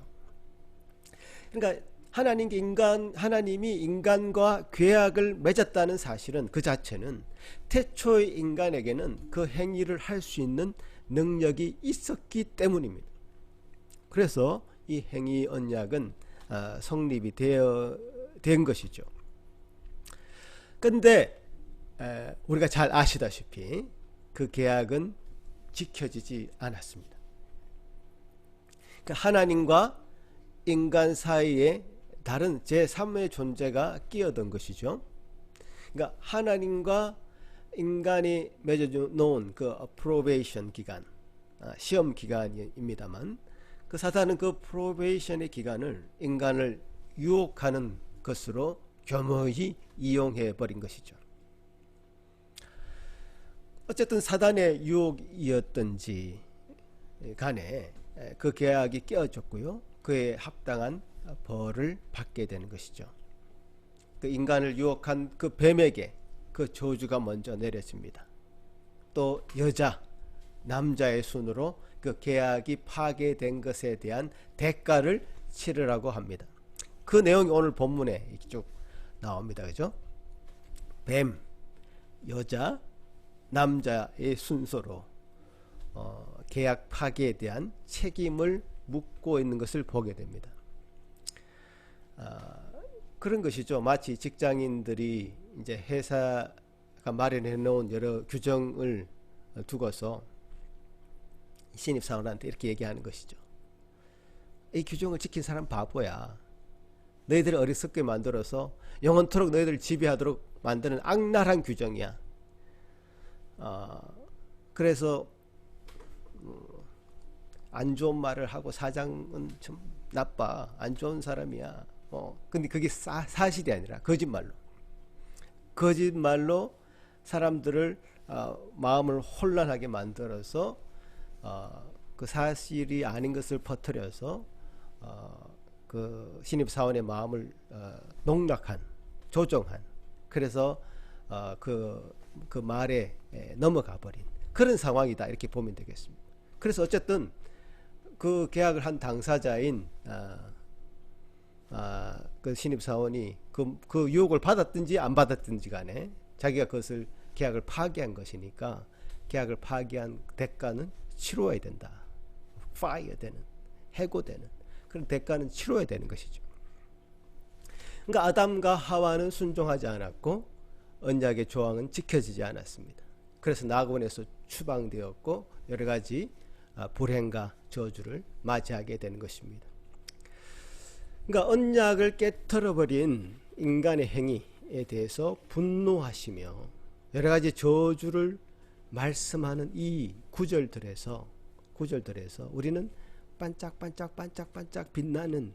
그러니까 하나님이 인간과 계약을 맺었다는 사실은 그 자체는 태초의 인간에게는 그 행위를 할 수 있는 능력이 있었기 때문입니다. 그래서 이 행위 언약은 성립이 된 것이죠. 근데 우리가 잘 아시다시피 그 계약은 지켜지지 않았습니다. 그러니까 하나님과 인간 사이에 다른 제3의 존재가 끼어든 것이죠. 그러니까 하나님과 인간이 맺어놓은 그 프로베이션 기간, 시험 기간입니다만, 그 사단은 그 프로베이션의 기간을 인간을 유혹하는 것으로 겸허히 이용해 버린 것이죠. 어쨌든 사단의 유혹이었던지 간에 그 계약이 깨어졌고요. 그에 합당한 벌을 받게 되는 것이죠. 그 인간을 유혹한 그 뱀에게 그 저주가 먼저 내려집니다. 또 남자의 손으로 그 계약이 파괴된 것에 대한 대가를 치르라고 합니다. 그 내용이 오늘 본문에 쭉 나옵니다. 그죠? 뱀, 여자, 남자의 순서로 계약 파괴에 대한 책임을 묻고 있는 것을 보게 됩니다. 그런 것이죠. 마치 직장인들이 이제 회사가 마련해 놓은 여러 규정을 두고서 신입사원한테 이렇게 얘기하는 것이죠. 이 규정을 지킨 사람 바보야. 너희들 어리석게 만들어서 영원토록 너희들 지배하도록 만드는 악랄한 규정이야. 그래서 안 좋은 말을 하고 사장은 좀 나빠, 안 좋은 사람이야. 근데 그게 사실이 아니라 거짓말로 사람들을 마음을 혼란하게 만들어서 그 사실이 아닌 것을 퍼뜨려서 그 신입사원의 마음을 농락한, 조종한, 그래서 그 말에 넘어가 버린 그런 상황이다, 이렇게 보면 되겠습니다. 그래서 어쨌든 그 계약을 한 당사자인 그 신입사원이 그 유혹을 받았든지 안 받았든지 간에 자기가 그것을 계약을 파기한 것이니까 계약을 파기한 대가는 치러야 된다. 파이어 되는, 해고되는 그런 대가는 치러야 되는 것이죠. 그러니까 아담과 하와는 순종하지 않았고 언약의 조항은 지켜지지 않았습니다. 그래서 낙원에서 추방되었고 여러 가지 불행과 저주를 맞이하게 되는 것입니다. 그러니까 언약을 깨트려버린 인간의 행위에 대해서 분노하시며 여러 가지 저주를 말씀하는 이 구절들에서 우리는 반짝반짝 빛나는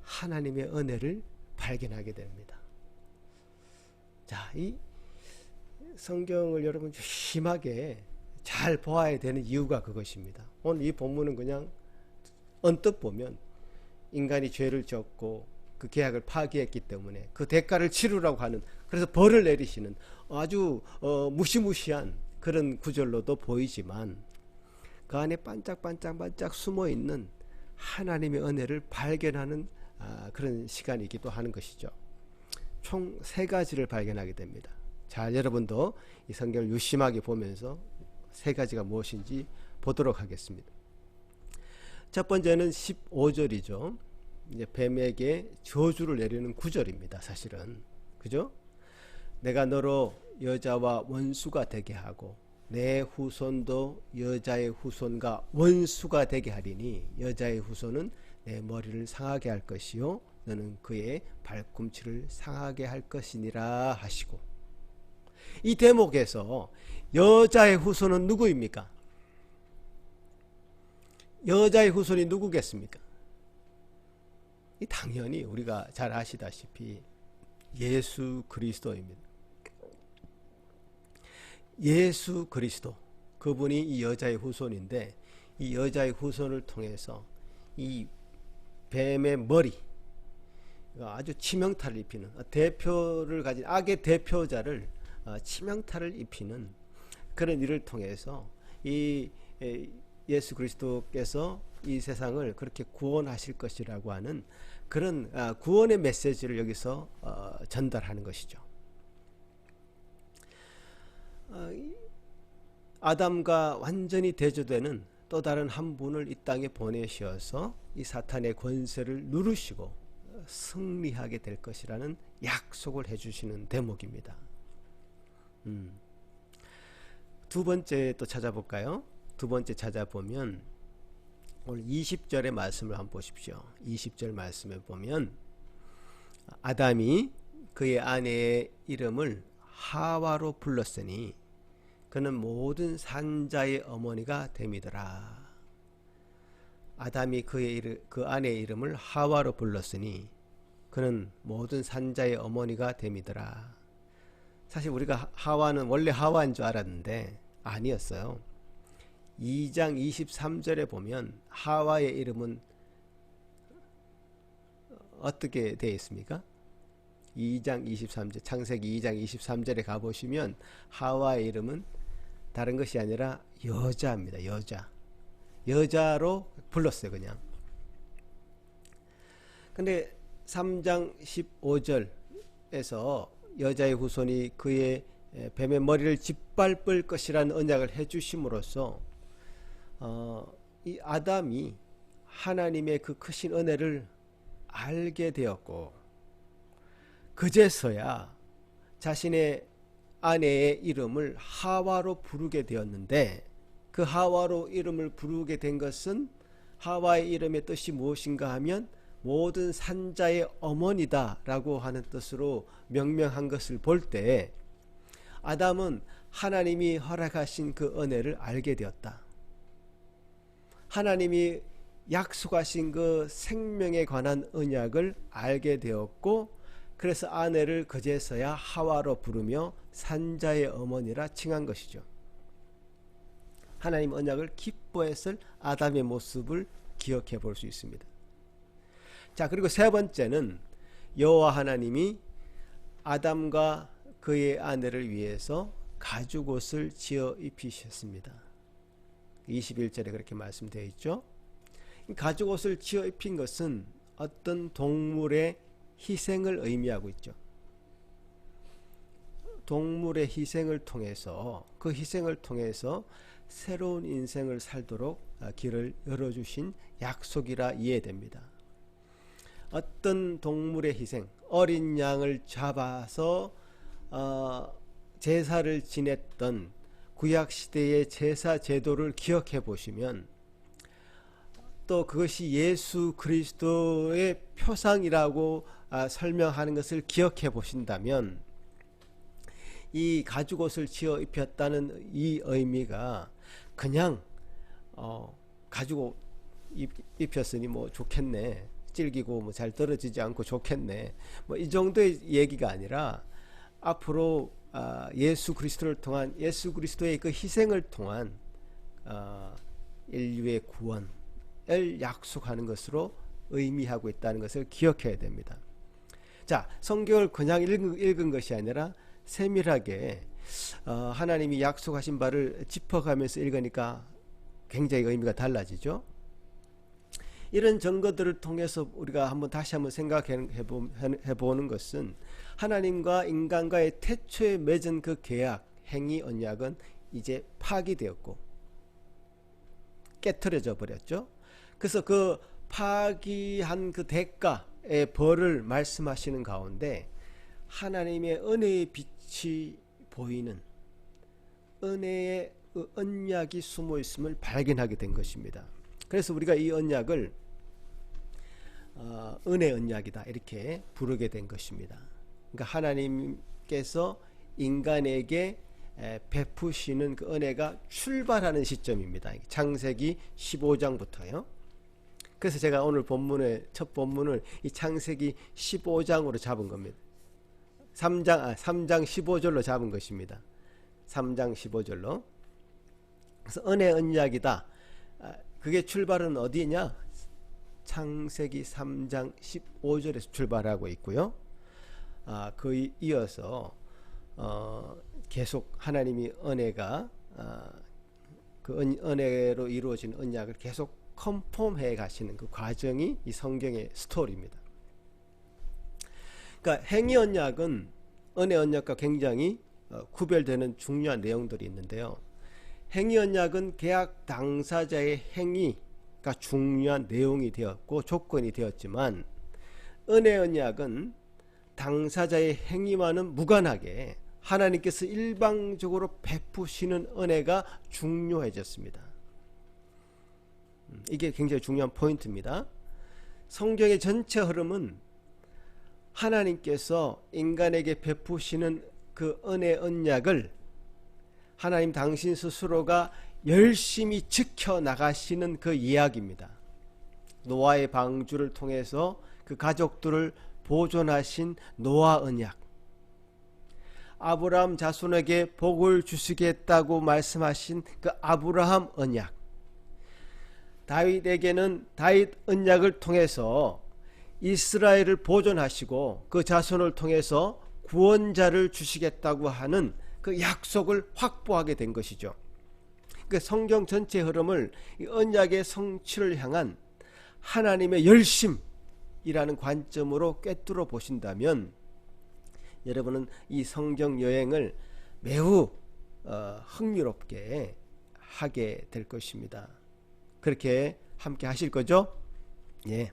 하나님의 은혜를 발견하게 됩니다. 자, 이 성경을 여러분 심하게 잘 보아야 되는 이유가 그것입니다. 오늘 이 본문은 그냥 언뜻 보면 인간이 죄를 졌고 그 계약을 파기했기 때문에 그 대가를 치르라고 하는, 그래서 벌을 내리시는 아주 무시무시한 그런 구절로도 보이지만 그 안에 반짝반짝 숨어있는 하나님의 은혜를 발견하는 그런 시간이기도 하는 것이죠. 총 3가지를 발견하게 됩니다. 자, 여러분도 이 성경을 유심하게 보면서 3가지가 무엇인지 보도록 하겠습니다. 첫 번째는 15절이죠. 이제 뱀에게 저주를 내리는 구절입니다. 사실은 그죠? 내가 너로 여자와 원수가 되게 하고 내 후손도 여자의 후손과 원수가 되게 하리니 여자의 후손은 내 머리를 상하게 할 것이요 너는 그의 발꿈치를 상하게 할 것이니라 하시고, 이 대목에서 여자의 후손은 누구입니까? 여자의 후손이 누구겠습니까? 당연히 우리가 잘 아시다시피 예수 그리스도입니다. 예수 그리스도, 그분이 이 여자의 후손인데 이 여자의 후손을 통해서 이 뱀의 머리, 아주 치명타를 입히는, 대표를 가진 악의 대표자를 치명타를 입히는 그런 일을 통해서 이 예수 그리스도께서 이 세상을 그렇게 구원하실 것이라고 하는 그런 구원의 메시지를 여기서 전달하는 것이죠. 아담과 완전히 대조되는 또 다른 한 분을 이 땅에 보내셔서 이 사탄의 권세를 누르시고 승리하게 될 것이라는 약속을 해주시는 대목입니다. 두 번째 또 찾아볼까요? 두 번째 찾아보면 오늘 20절의 말씀을 한번 보십시오. 20절 말씀에 보면 아담이 그의 아내의 이름을 하와로 불렀으니 그는 모든 산자의 어머니가 됨이더라. 아담이 그 아내의 이름을 하와로 불렀으니 그는 모든 산자의 어머니가 됨이더라. 사실 우리가 하와는 원래 하와인 줄 알았는데 아니었어요. 2장 23절에 보면 하와의 이름은 어떻게 되어 있습니까? 2장 23절, 창세기 2장 23절에 가보시면 하와의 이름은 다른 것이 아니라 여자입니다. 여자로 불렀어요. 그냥. 근데 3장 15절에서 여자의 후손이 그의 뱀의 머리를 짓밟을 것이라는 언약을 해주심으로써 이 아담이 하나님의 그 크신 은혜를 알게 되었고 그제서야 자신의 아내의 이름을 하와로 부르게 되었는데 그 하와로 이름을 부르게 된 것은 하와의 이름의 뜻이 무엇인가 하면 모든 산자의 어머니다 라고 하는 뜻으로 명명한 것을 볼 때 아담은 하나님이 허락하신 그 은혜를 알게 되었다. 하나님이 약속하신 그 생명에 관한 언약을 알게 되었고 그래서 아내를 그제서야 하와로 부르며 산자의 어머니라 칭한 것이죠. 하나님 언약을 기뻐했을 아담의 모습을 기억해 볼 수 있습니다. 자, 그리고 세 번째는 여호와 하나님이 아담과 그의 아내를 위해서 가죽옷을 지어 입히셨습니다. 21절에 그렇게 말씀되어 있죠. 가죽옷을 지어 입힌 것은 어떤 동물의 희생을 의미하고 있죠. 동물의 희생을 통해서 그 희생을 통해서 새로운 인생을 살도록 길을 열어주신 약속이라 이해됩니다. 어떤 동물의 희생, 어린 양을 잡아서 제사를 지냈던 구약시대의 제사 제도를 기억해 보시면 또 그것이 예수 그리스도의 표상이라고 설명하는 것을 기억해 보신다면 이 가죽옷을 지어 입혔다는 이 의미가 그냥 가죽옷 입혔으니 뭐 좋겠네, 질기고 뭐 잘 떨어지지 않고 좋겠네, 뭐 이 정도의 얘기가 아니라 앞으로 예수 그리스도를 통한 예수 그리스도의 그 희생을 통한 인류의 구원을 약속하는 것으로 의미하고 있다는 것을 기억해야 됩니다. 자, 성경을 그냥 읽은 것이 아니라 세밀하게 하나님이 약속하신 바를 짚어가면서 읽으니까 굉장히 의미가 달라지죠. 이런 증거들을 통해서 우리가 다시 한번 생각해 보는 것은 하나님과 인간과의 태초에 맺은 그 계약, 행위, 언약은 이제 파기되었고 깨트려져 버렸죠. 그래서 그 파기한 그 대가의 벌을 말씀하시는 가운데 하나님의 은혜의 빛이 보이는 은혜의 언약이 숨어 있음을 발견하게 된 것입니다. 그래서 우리가 이 언약을 은혜 언약이다 이렇게 부르게 된 것입니다. 그러니까 하나님께서 인간에게 베푸시는 그 은혜가 출발하는 시점입니다. 창세기 15장부터요. 그래서 제가 오늘 첫 본문을 이 창세기 15장으로 잡은 겁니다. 3장 15절로 잡은 것입니다. 3장 15절로. 그래서 은혜 언약이다. 그게 출발은 어디냐? 창세기 3장 15절에서 출발하고 있고요. 그 이어서 계속 하나님이 은혜가 그 은혜로 이루어진 언약을 계속 컨펌해 가시는 그 과정이 이 성경의 스토리입니다. 그러니까 행위 언약은 은혜 언약과 굉장히 구별되는 중요한 내용들이 있는데요. 행위 언약은 계약 당사자의 행위가 중요한 내용이 되었고 조건이 되었지만, 은혜 언약은 당사자의 행위와는 무관하게 하나님께서 일방적으로 베푸시는 은혜가 중요해졌습니다. 이게 굉장히 중요한 포인트입니다. 성경의 전체 흐름은 하나님께서 인간에게 베푸시는 그 은혜 언약을 하나님 당신 스스로가 열심히 지켜나가시는 그 이야기입니다. 노아의 방주를 통해서 그 가족들을 보존하신 노아 언약, 아브라함 자손에게 복을 주시겠다고 말씀하신 그 아브라함 언약, 다윗에게는 다윗 언약을 통해서 이스라엘을 보존하시고 그 자손을 통해서 구원자를 주시겠다고 하는 그 약속을 확보하게 된 것이죠. 그 성경 전체 흐름을 이 언약의 성취를 향한 하나님의 열심이라는 관점으로 꿰뚫어 보신다면 여러분은 이 성경 여행을 매우 흥미롭게 하게 될 것입니다. 그렇게 함께 하실 거죠? 예.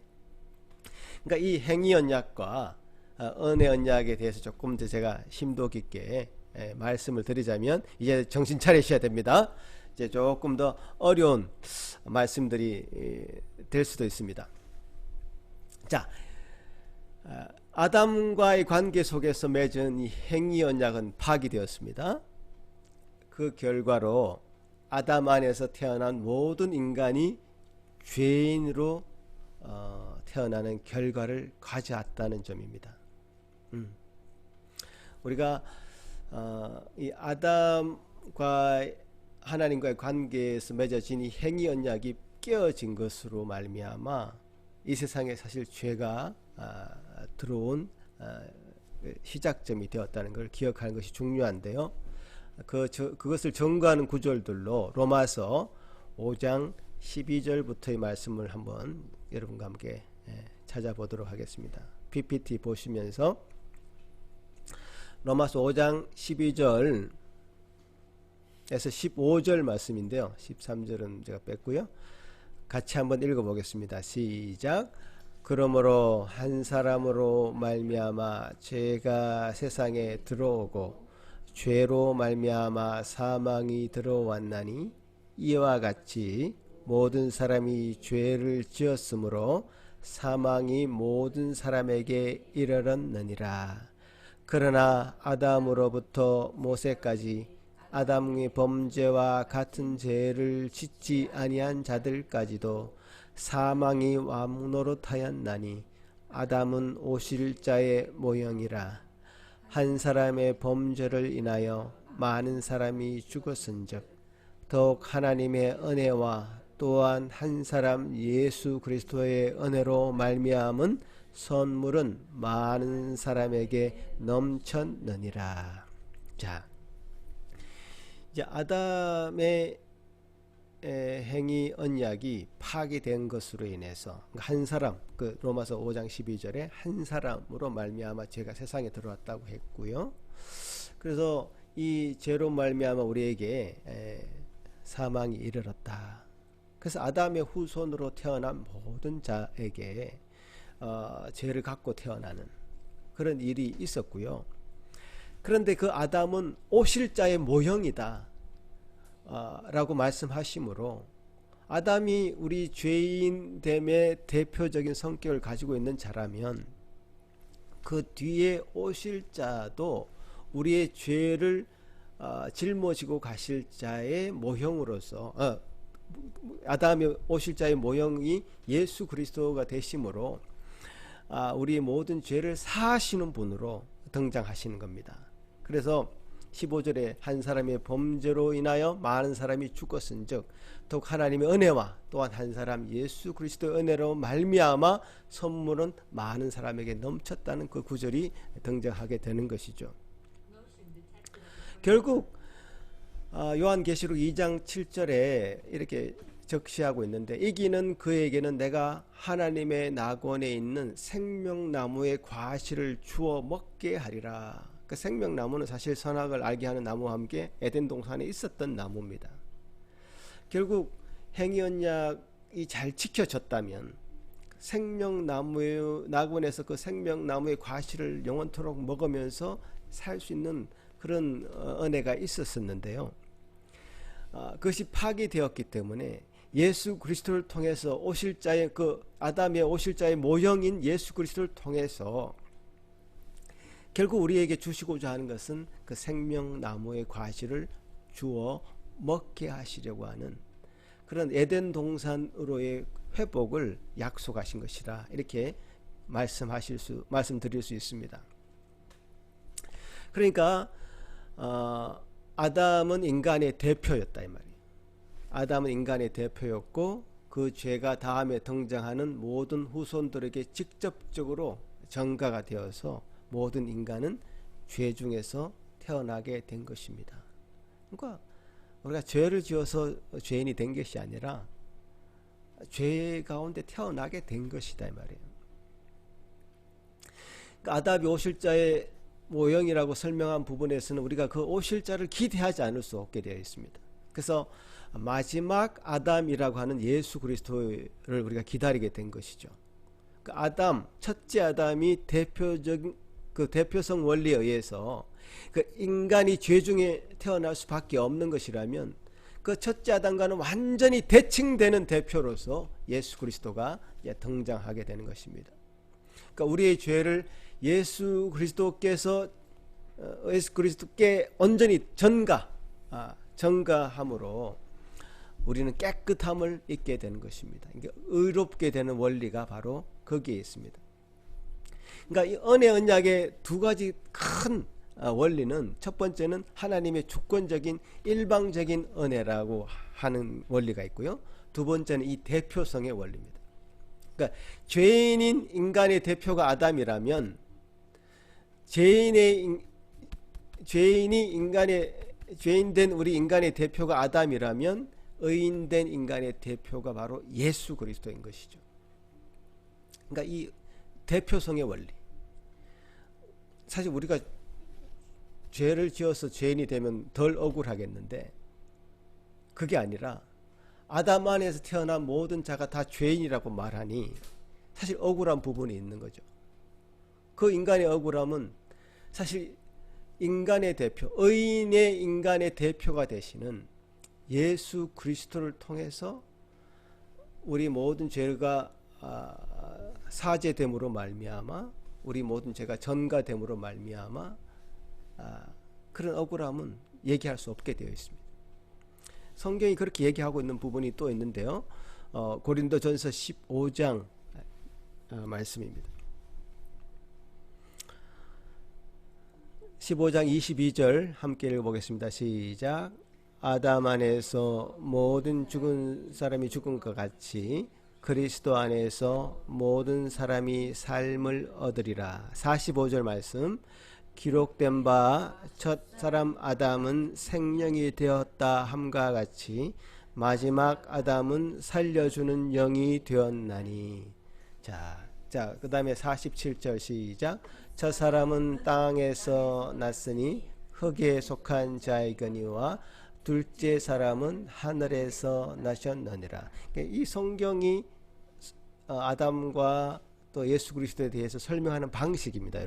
그러니까 이 행위 언약과 은혜 언약에 대해서 조금 더 제가 심도 깊게 말씀을 드리자면, 이제 정신 차리셔야 됩니다. 이제 조금 더 어려운 말씀들이 될 수도 있습니다. 자, 아담과의 관계 속에서 맺은 이 행위 언약은 파기되었습니다. 그 결과로 아담 안에서 태어난 모든 인간이 죄인으로 태어나는 결과를 가져왔다는 점입니다. 우리가 이 아담과 하나님과의 관계에서 맺어진 이 행위 언약이 깨어진 것으로 말미암아 이 세상에 사실 죄가 들어온 시작점이 되었다는 걸 기억하는 것이 중요한데요. 그것을 증거하는 구절들로 로마서 5장 12절부터의 말씀을 한번 여러분과 함께 찾아보도록 하겠습니다. PPT 보시면서 로마서 5장 12절에서 15절 말씀인데요. 13절은 제가 뺐고요. 같이 한번 읽어보겠습니다. 시작. 그러므로 한 사람으로 말미암아 죄가 세상에 들어오고 죄로 말미암아 사망이 들어왔나니 이와 같이 모든 사람이 죄를 지었으므로 사망이 모든 사람에게 이르렀느니라. 그러나 아담으로부터 모세까지 아담의 범죄와 같은 죄를 짓지 아니한 자들까지도 사망이 왕노릇하였나니 아담은 오실 자의 모형이라. 한 사람의 범죄를 인하여 많은 사람이 죽었은즉 더욱 하나님의 은혜와 또한 한 사람 예수 그리스도의 은혜로 말미암은 선물은 많은 사람에게 넘쳤느니라. 자, 이제 아담의 행위 언약이 파기된 것으로 인해서 한 사람, 그 로마서 5장 12절에 한 사람으로 말미암아 죄가 세상에 들어왔다고 했고요. 그래서 이 죄로 말미암아 우리에게 사망이 이르렀다. 그래서 아담의 후손으로 태어난 모든 자에게 죄를 갖고 태어나는 그런 일이 있었고요. 그런데 그 아담은 오실 자의 모형이다 라고 말씀하시므로 아담이 우리 죄인됨의 대표적인 성격을 가지고 있는 자라면 그 뒤에 오실 자도 우리의 죄를 짊어지고 가실 자의 모형으로서 아담이 오실 자의 모형이 예수 그리스도가 되심으로 우리의 모든 죄를 사하시는 분으로 등장하시는 겁니다. 그래서 15절에 한 사람의 범죄로 인하여 많은 사람이 죽었은즉 더욱 하나님의 은혜와 또한 한 사람 예수 그리스도의 은혜로 말미암아 선물은 많은 사람에게 넘쳤다는 그 구절이 등장하게 되는 것이죠. 결국 요한계시록 2장 7절에 이렇게 적시하고 있는데 이기는 그에게는 내가 하나님의 낙원에 있는 생명나무의 과실을 주어 먹게 하리라. 그 생명나무는 사실 선악을 알게 하는 나무와 함께 에덴 동산에 있었던 나무입니다. 결국 행위 언약이 잘 지켜졌다면 생명나무의 낙원에서 그 생명나무의 과실을 영원토록 먹으면서 살 수 있는 그런 은혜가 있었었는데요. 그것이 파괴되었기 때문에 예수 그리스도를 통해서 오실 자의 그 아담의 오실 자의 모형인 예수 그리스도를 통해서 결국 우리에게 주시고자 하는 것은 그 생명나무의 과실을 주어 먹게 하시려고 하는 그런 에덴 동산으로의 회복을 약속하신 것이라 이렇게 말씀드릴 수 있습니다. 그러니까 아담은 인간의 대표였다 이 말이에요. 아담은 인간의 대표였고 그 죄가 다음에 등장하는 모든 후손들에게 직접적으로 전가가 되어서 모든 인간은 죄 중에서 태어나게 된 것입니다. 그러니까 우리가 죄를 지어서 죄인이 된 것이 아니라 죄 가운데 태어나게 된 것이다 이 말이에요. 그러니까 아담이 오실 자의 모형이라고 설명한 부분에서는 우리가 그 오실 자를 기대하지 않을 수 없게 되어 있습니다. 그래서 마지막 아담이라고 하는 예수 그리스도를 우리가 기다리게 된 것이죠. 그 아담, 첫째 아담이 그 대표성 원리에 의해서 그 인간이 죄 중에 태어날 수밖에 없는 것이라면 그 첫째 아담과는 완전히 대칭되는 대표로서 예수 그리스도가 등장하게 되는 것입니다. 그러니까 우리의 죄를 예수 그리스도께 온전히 전가함으로 우리는 깨끗함을 잊게 되는 것입니다. 그러니까 의롭게 되는 원리가 바로 거기에 있습니다. 그러니까 이 은혜 언약의 두 가지 큰 원리는 첫 번째는 하나님의 주권적인 일방적인 은혜라고 하는 원리가 있고요. 두 번째는 이 대표성의 원리입니다. 그러니까 죄인인 인간의 대표가 아담이라면 죄인된 우리 인간의 대표가 아담이라면 의인된 인간의 대표가 바로 예수 그리스도인 것이죠. 그러니까 이 대표성의 원리. 사실 우리가 죄를 지어서 죄인이 되면 덜 억울하겠는데 그게 아니라 아담 안에서 태어난 모든 자가 다 죄인이라고 말하니 사실 억울한 부분이 있는 거죠. 그 인간의 억울함은 사실 인간의 대표, 의인의 인간의 대표가 되시는 예수 그리스도를 통해서 우리 모든 죄가 사죄됨으로 말미암아 우리 모든 죄가 전가됨으로 말미암아 그런 억울함은 얘기할 수 없게 되어 있습니다. 성경이 그렇게 얘기하고 있는 부분이 또 있는데요. 고린도전서 15장 말씀입니다. 15장 22절 함께 읽어보겠습니다. 시작. 아담 안에서 모든 죽은 사람이 죽은 것 같이 그리스도 안에서 모든 사람이 삶을 얻으리라. 45절 말씀. 기록된 바 첫 사람 아담은 생명이 되었다 함과 같이 마지막 아담은 살려주는 영이 되었나니. 자, 그 다음에 47절 시작. 저 사람은 땅에서 났으니 흙에 속한 자이거니와 둘째 사람은 하늘에서 나셨느니라. 이 성경이 아담과 또 예수 그리스도에 대해서 설명하는 방식입니다.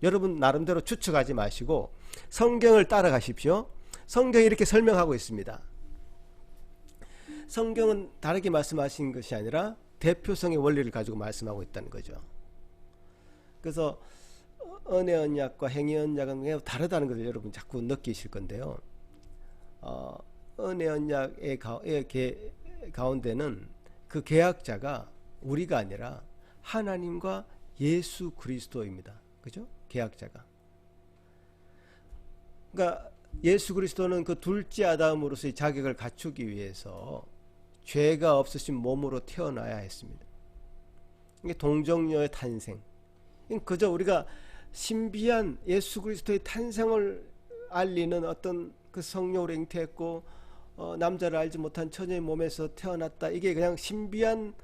여러분 나름대로 추측하지 마시고 성경을 따라가십시오. 성경이 이렇게 설명하고 있습니다. 성경은 다르게 말씀하신 것이 아니라 대표성의 원리를 가지고 말씀하고 있다는 거죠. 그래서 은혜 언약과 행위 언약은 매우 다르다는 것을 여러분 자꾸 느끼실 건데요. 은혜 언약의 가운데는 그 계약자가 우리가 아니라 하나님과 예수 그리스도입니다. 그죠? 계약자가. 그러니까 예수 그리스도는 그 둘째 아담으로서의 자격을 갖추기 위해서 죄가 없으신 몸으로 태어나야 했습니다. 이게 동정녀의 탄생. 그저 우리가 신비한 예수 그리스도의 탄생을 알리는 어떤 그 성령으로 잉태했고 남자를 알지 못한 처녀의 몸에서 태어났다. 이게 그냥 신비한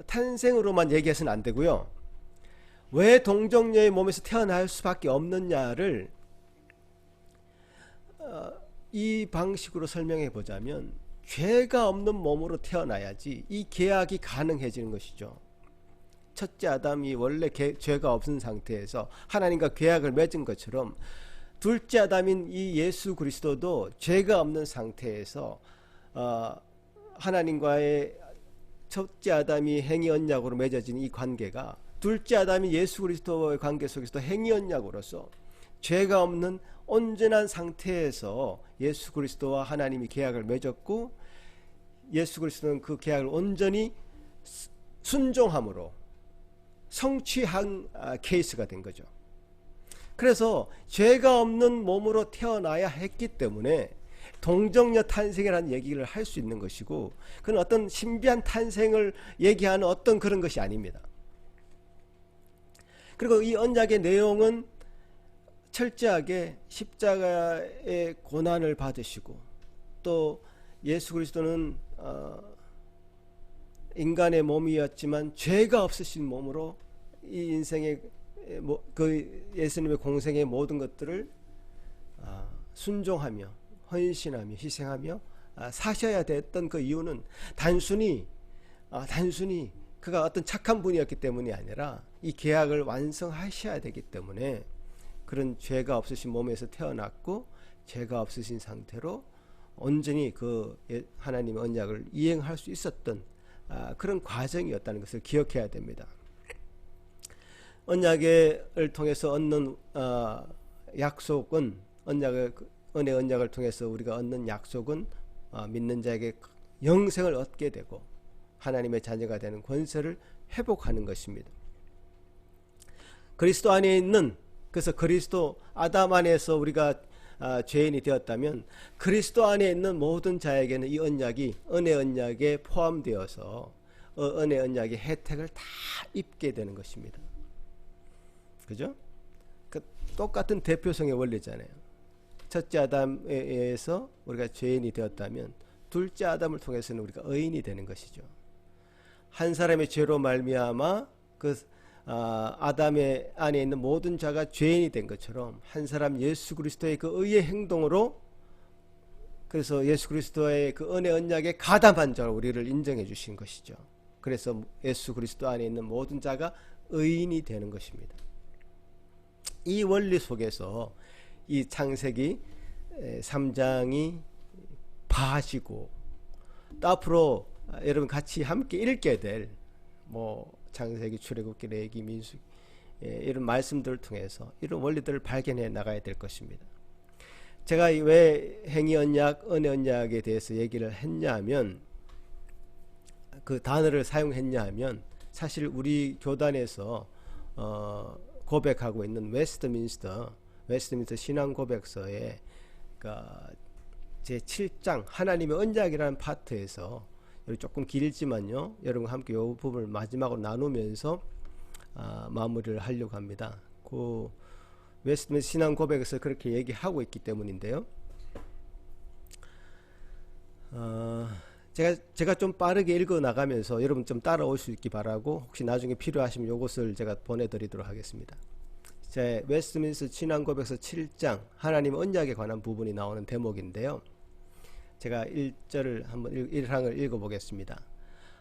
탄생으로만 얘기해서는 안 되고요. 왜 동정녀의 몸에서 태어날 수밖에 없느냐를 이 방식으로 설명해 보자면, 죄가 없는 몸으로 태어나야지 이 계약이 가능해지는 것이죠. 첫째 아담이 원래 죄가 없은 상태에서 하나님과 계약을 맺은 것처럼, 둘째 아담인 이 예수 그리스도도 죄가 없는 상태에서 하나님과의 첫째 아담이 행위 언약으로 맺어진 이 관계가 둘째 아담이 예수 그리스도와의 관계 속에서도 행위 언약으로서 죄가 없는 온전한 상태에서 예수 그리스도와 하나님이 계약을 맺었고, 예수 그리스도는 그 계약을 온전히 순종함으로 성취한 케이스가 된 거죠. 그래서 죄가 없는 몸으로 태어나야 했기 때문에 동정녀 탄생이라는 얘기를 할 수 있는 것이고, 그건 어떤 신비한 탄생을 얘기하는 어떤 그런 것이 아닙니다. 그리고 이 언약의 내용은 철저하게 십자가의 고난을 받으시고, 또 예수 그리스도는 인간의 몸이었지만 죄가 없으신 몸으로 이 인생의 그 예수님의 공생의 모든 것들을 순종하며 헌신하며 희생하며 사셔야 됐던 그 이유는 단순히 그가 어떤 착한 분이었기 때문이 아니라 이 계약을 완성하셔야 되기 때문에 그런 죄가 없으신 몸에서 태어났고, 죄가 없으신 상태로 온전히 그 하나님의 언약을 이행할 수 있었던 그런 과정이었다는 것을 기억해야 됩니다. 언약을 통해서 얻는 약속은, 은혜 언약을 통해서 우리가 얻는 약속은 믿는 자에게 영생을 얻게 되고 하나님의 자녀가 되는 권세를 회복하는 것입니다. 그리스도 안에 있는, 그래서 그리스도 아담 안에서 우리가 죄인이 되었다면 그리스도 안에 있는 모든 자에게는 이 언약이 은혜 언약에 포함되어서 은혜 언약의 혜택을 다 입게 되는 것입니다. 그죠? 그 똑같은 대표성의 원리잖아요. 첫째 아담에 의해서 우리가 죄인이 되었다면 둘째 아담을 통해서는 우리가 의인이 되는 것이죠. 한 사람의 죄로 말미암아 그 아담의 안에 있는 모든 자가 죄인이 된 것처럼, 한 사람 예수 그리스도의 그 의의 행동으로, 그래서 예수 그리스도의 그 은혜 언약에 가담한 자로 우리를 인정해 주신 것이죠. 그래서 예수 그리스도 안에 있는 모든 자가 의인이 되는 것입니다. 이 원리 속에서 이 창세기 3장이 봐지고, 또 앞으로 여러분 같이 함께 읽게 될 창세기, 출애굽기, 레위기, 민수기 이런 말씀들을 통해서 이런 원리들을 발견해 나가야 될 것입니다. 제가 왜 행위 언약, 은혜 언약에 대해서 얘기를 했냐면, 그 단어를 사용했냐면, 사실 우리 교단에서 고백하고 있는 웨스트민스터 신앙 고백서의 제 7장 하나님의 언약이라는 파트에서, 조금 길지만요, 여러분과 함께 이 부분을 마지막으로 나누면서 마무리를 하려고 합니다. 그 웨스트민스터 신앙 고백에서 그렇게 얘기하고 있기 때문인데요. 제가 좀 빠르게 읽어 나가면서 여러분 좀 따라올 수 있기 바라고, 혹시 나중에 필요하시면 이것을 제가 보내드리도록 하겠습니다. 제 웨스트민스터 신앙 고백서 7장 하나님 언약에 관한 부분이 나오는 대목인데요. 제가 1절을 한번 1항을 읽어보겠습니다.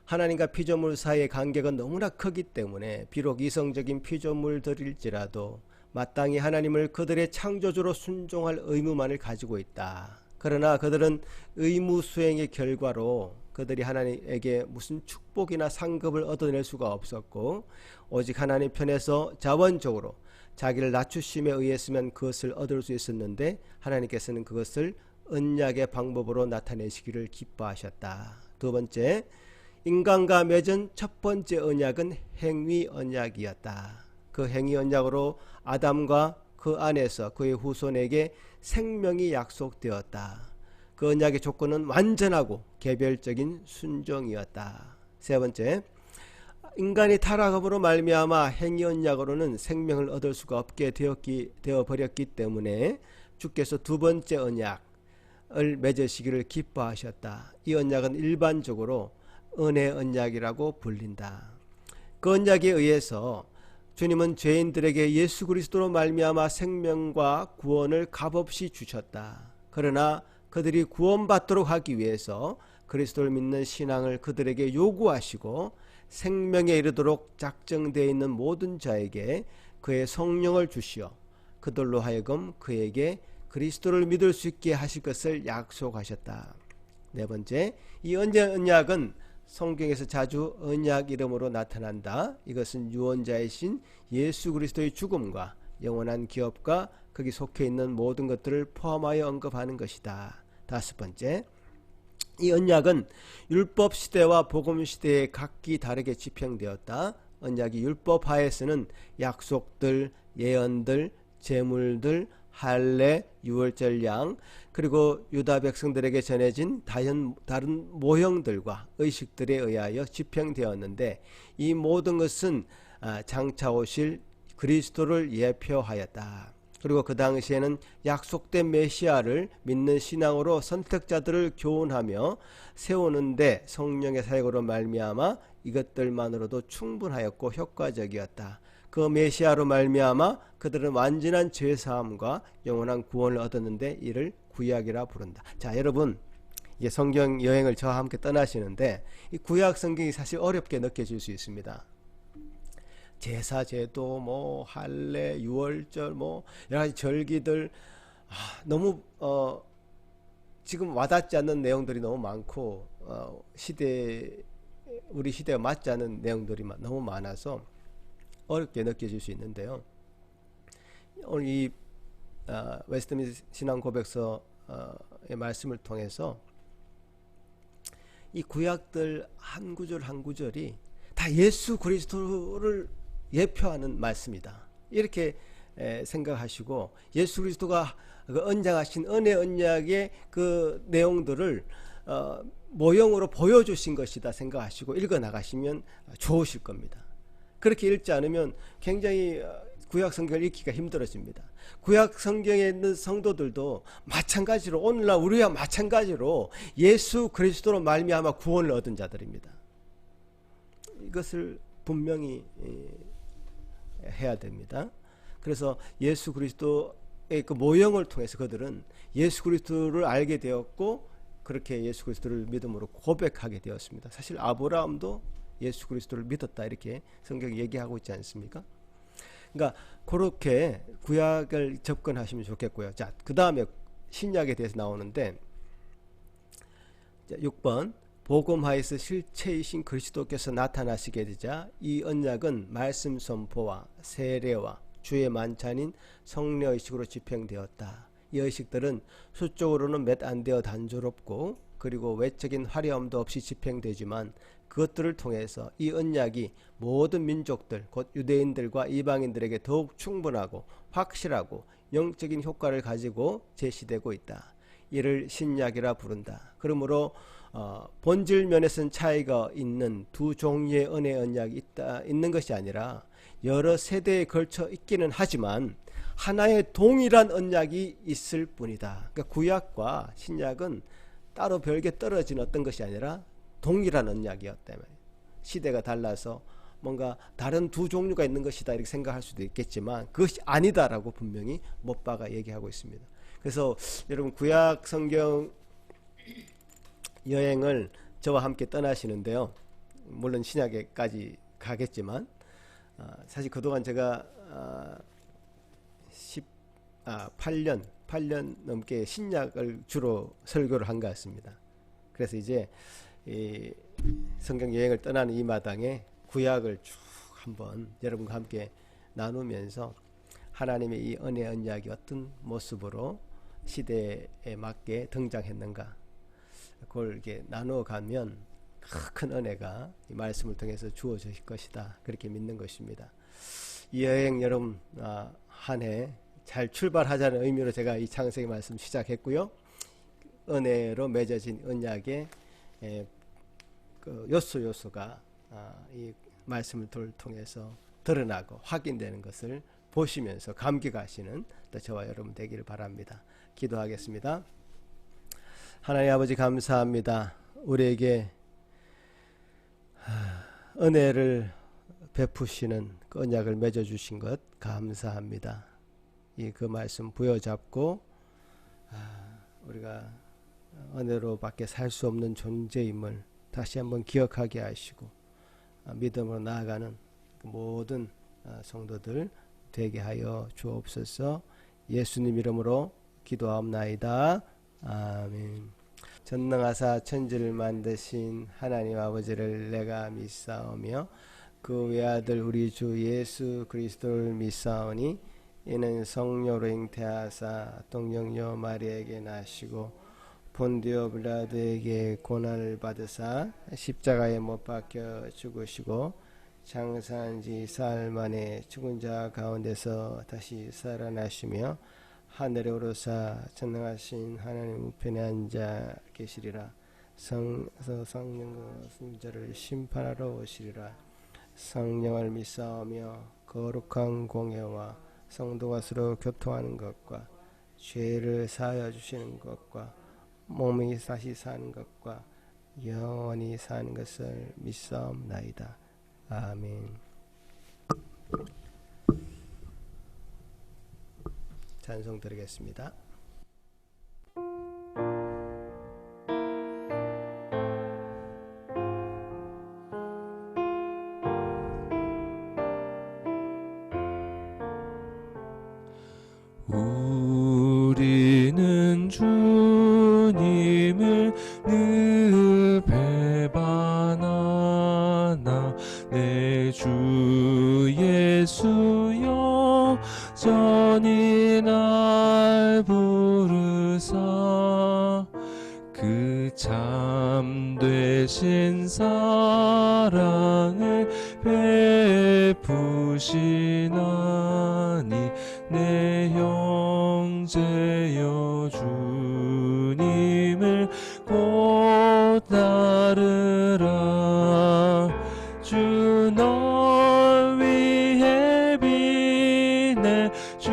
하나님과 피조물 사이의 간격은 너무나 크기 때문에 비록 이성적인 피조물들일지라도 마땅히 하나님을 그들의 창조주로 순종할 의무만을 가지고 있다. 그러나 그들은 의무 수행의 결과로 그들이 하나님에게 무슨 축복이나 상급을 얻어낼 수가 없었고, 오직 하나님 편에서 자원적으로 자기를 낮추심에 의했으면 그것을 얻을 수 있었는데, 하나님께서는 그것을 언약의 방법으로 나타내시기를 기뻐하셨다. 두 번째, 인간과 맺은 첫 번째 언약은 행위 언약이었다. 그 행위 언약으로 아담과 그 안에서 그의 후손에게 생명이 약속되었다. 그 언약의 조건은 완전하고 개별적인 순종이었다. 세 번째, 인간이 타락함으로 말미암아 행위 언약으로는 생명을 얻을 수가 없게 되어 버렸기 때문에 주께서 두 번째 언약, 맺으시기를 기뻐하셨다. 이 언약은 일반적으로 은혜 언약이라고 불린다. 그 언약에 의해서 주님은 죄인들에게 예수 그리스도로 말미암아 생명과 구원을 값없이 주셨다. 그러나 그들이 구원받도록 하기 위해서 그리스도를 믿는 신앙을 그들에게 요구하시고 생명에 이르도록 작정되어 있는 모든 자에게 그의 성령을 주시어 그들로 하여금 그에게 그리스도를 믿을 수 있게 하실 것을 약속하셨다. 네 번째, 이 언약은 성경에서 자주 언약 이름으로 나타난다. 이것은 유언자이신 예수 그리스도의 죽음과 영원한 기업과 거기 속해 있는 모든 것들을 포함하여 언급하는 것이다. 다섯 번째, 이 언약은 율법 시대와 복음 시대에 각기 다르게 집행되었다. 언약이 율법 하에서는 약속들, 예언들, 제물들, 할례, 유월절 양, 그리고 유다 백성들에게 전해진 다른 모형들과 의식들에 의하여 집행되었는데 이 모든 것은 장차 오실 그리스도를 예표하였다. 그리고 그 당시에는 약속된 메시아를 믿는 신앙으로 선택자들을 교훈하며 세우는데 성령의 사역으로 말미암아 이것들만으로도 충분하였고 효과적이었다. 그 메시아로 말미암아 그들은 완전한 죄사함과 영원한 구원을 얻었는데 이를 구약이라 부른다. 자, 여러분, 이제 성경 여행을 저와 함께 떠나시는데 이 구약 성경이 사실 어렵게 느껴질 수 있습니다. 제사 제도 뭐 할례 유월절 뭐 여러 가지 절기들 너무 지금 와닿지 않는 내용들이 너무 많고 우리 시대에 맞지 않는 내용들이 너무 많아서 어렵게 느껴질 수 있는데요. 오늘 이 웨스트민스터 신앙 고백서의 말씀을 통해서 이 구약들 한 구절 한 구절이 다 예수 그리스도를 예표하는 말씀이다. 이렇게 생각하시고 예수 그리스도가 그 언장하신 은혜 언약의 그 내용들을 모형으로 보여주신 것이다 생각하시고 읽어 나가시면 좋으실 겁니다. 그렇게 읽지 않으면 굉장히 구약 성경을 읽기가 힘들어집니다. 구약 성경에 있는 성도들도 마찬가지로 오늘날 우리와 마찬가지로 예수 그리스도로 말미암아 구원을 얻은 자들입니다. 이것을 분명히 해야 됩니다. 그래서 예수 그리스도의 그 모형을 통해서 그들은 예수 그리스도를 알게 되었고 그렇게 예수 그리스도를 믿음으로 고백하게 되었습니다. 사실 아브라함도 예수 그리스도를 믿었다 이렇게 성경이 얘기하고 있지 않습니까? 그러니까 그렇게 구약을 접근하시면 좋겠고요. 자, 그 다음에 신약에 대해서 나오는데 6번 복음하에서 실체이신 그리스도께서 나타나시게 되자 이 언약은 말씀 선포와 세례와 주의 만찬인 성례의식으로 집행되었다. 이 의식들은 수적으로는 몇 안 되어 단조롭고 그리고 외적인 화려함도 없이 집행되지만 그것들을 통해서 이 언약이 모든 민족들 곧 유대인들과 이방인들에게 더욱 충분하고 확실하고 영적인 효과를 가지고 제시되고 있다. 이를 신약이라 부른다. 그러므로 본질 면에서는 차이가 있는 두 종류의 은혜 언약이 있는 것이 아니라 여러 세대에 걸쳐 있기는 하지만 하나의 동일한 언약이 있을 뿐이다. 그러니까 구약과 신약은 따로 별개 떨어진 어떤 것이 아니라 동일한 언약이었다. 시대가 달라서 뭔가 다른 두 종류가 있는 것이다 이렇게 생각할 수도 있겠지만 그것이 아니다라고 분명히 못 박아 얘기하고 있습니다. 그래서 여러분 구약 성경 여행을 저와 함께 떠나시는데요. 물론 신약에까지 가겠지만 사실 그동안 제가 8년 넘게 신약을 주로 설교를 한 것 같습니다. 그래서 이제 이 성경 여행을 떠나는 이 마당에 구약을 쭉 한번 여러분과 함께 나누면서 하나님의 이 은혜 언약이 어떤 모습으로 시대에 맞게 등장했는가 그걸 이렇게 나누어가면 큰 은혜가 이 말씀을 통해서 주어질 것이다 그렇게 믿는 것입니다. 이 여행 여러분 한 해 잘 출발하자는 의미로 제가 이 창세기 말씀 시작했고요. 은혜로 맺어진 언약의 그 요소가 이 말씀을 통해서 드러나고 확인되는 것을 보시면서 감격하시는 또 저와 여러분 되기를 바랍니다. 기도하겠습니다. 하나님 아버지 감사합니다. 우리에게 은혜를 베푸시는 그 언약을 맺어주신 것 감사합니다. 그 말씀 부여잡고 우리가 은혜로밖에 살 수 없는 존재임을 다시 한번 기억하게 하시고 믿음으로 나아가는 모든 성도들 되게 하여 주옵소서. 예수님 이름으로 기도하옵나이다. 아멘. 전능하사 천지를 만드신 하나님 아버지를 내가 믿사오며 그 외아들 우리 주 예수 그리스도를 믿사오니 이는 성령으로 잉태하사 동정녀 마리아에게 나시고 본디오 빌라도에게 고난을 받으사 십자가에 못 박혀 죽으시고 장사한 지 사흘 만에 죽은 자 가운데서 다시 살아나시며 하늘에 오르사 전능하신 하나님 우편에 앉아 계시리라. 성령과 순자를 심판하러 오시리라. 성령을 믿사오며 거룩한 공예와 성도가 서로 교통하는 것과 죄를 사하여 주시는 것과 몸이 다시 사는 것과 영원히 사는 것을 믿사옵나이다. 아멘. 찬송 드리겠습니다. 우리는 주님을 늘 배반하나 내 주 예수여 여전히 날 부르사 그 참되신 사랑을 베푸시나니 내 형제여 주님을 곧 따르라. 주 널 위해 비네 주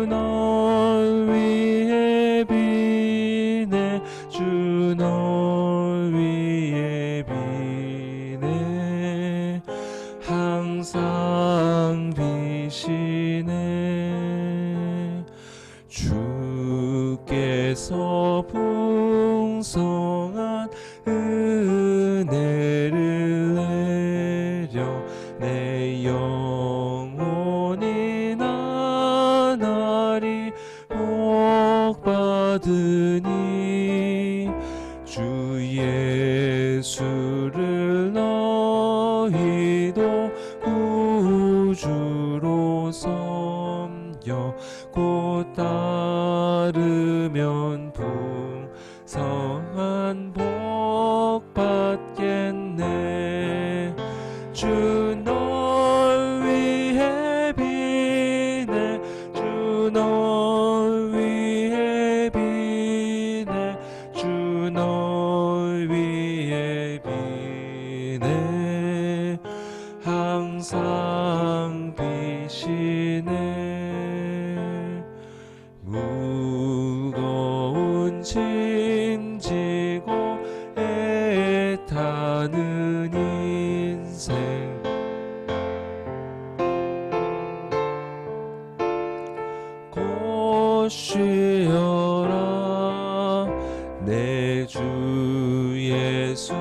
널 위해 비네 주 널 위해 비네 항상 비시네. 주께서 풍성한 은혜를 내려 내 영혼이 나날이 복받으니 주 예수를 너희도 구주로 섬겨 곧 따르면 풍성한 복 받겠네. 주 널 위해 비네 주 널 위해 비네 주 널 위해 비네 항상 비시네. 무거운 짐 지고 애타는 인생 곧 쉬어라. 내 주 예수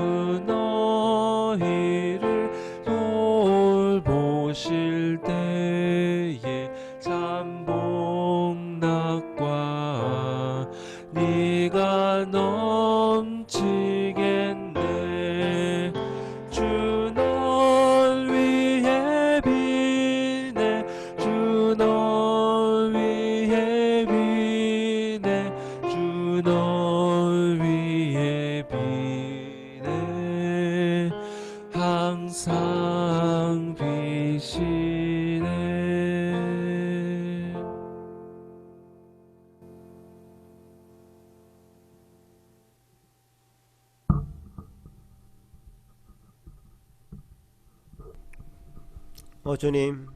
너희를 돌보실 때에 잠복락과 네가 넘치겠네. 주 널 위해 비네 주 널 위해 비네 주 널 위해 비네 항상 비시네. 주님,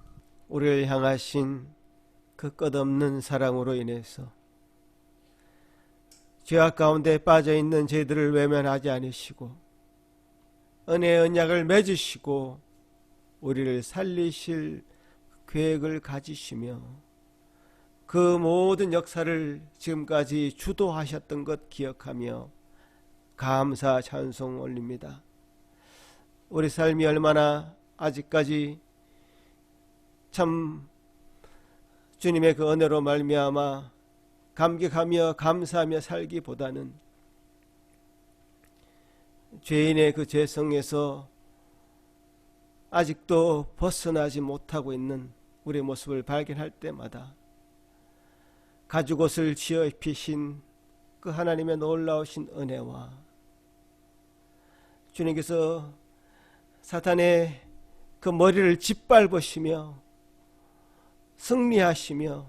우리를 향하신 그 끝없는 사랑으로 인해서 죄악 가운데 빠져있는 저희들을 외면하지 않으시고 은혜의 언약을 맺으시고 우리를 살리실 계획을 가지시며 그 모든 역사를 지금까지 주도하셨던 것 기억하며 감사 찬송 올립니다. 우리 삶이 얼마나 아직까지 참 주님의 그 은혜로 말미암아 감격하며 감사하며 살기보다는 죄인의 그 죄성에서 아직도 벗어나지 못하고 있는 우리의 모습을 발견할 때마다 가죽옷을 지어 입히신 그 하나님의 놀라우신 은혜와 주님께서 사탄의 그 머리를 짓밟으시며 승리하시며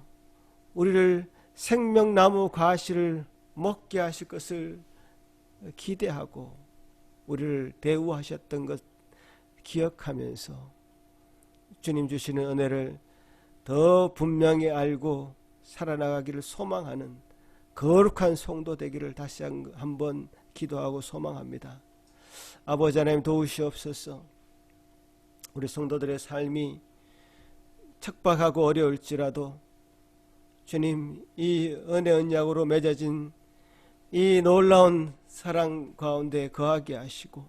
우리를 생명나무 과실을 먹게 하실 것을 기대하고 우리를 대우하셨던 것 기억하면서 주님 주시는 은혜를 더 분명히 알고 살아나가기를 소망하는 거룩한 성도 되기를 다시 한번 기도하고 소망합니다. 아버지 하나님 도우시옵소서. 우리 성도들의 삶이 척박하고 어려울지라도 주님 이 은혜 언약으로 맺어진 이 놀라운 사랑 가운데 거하게 하시고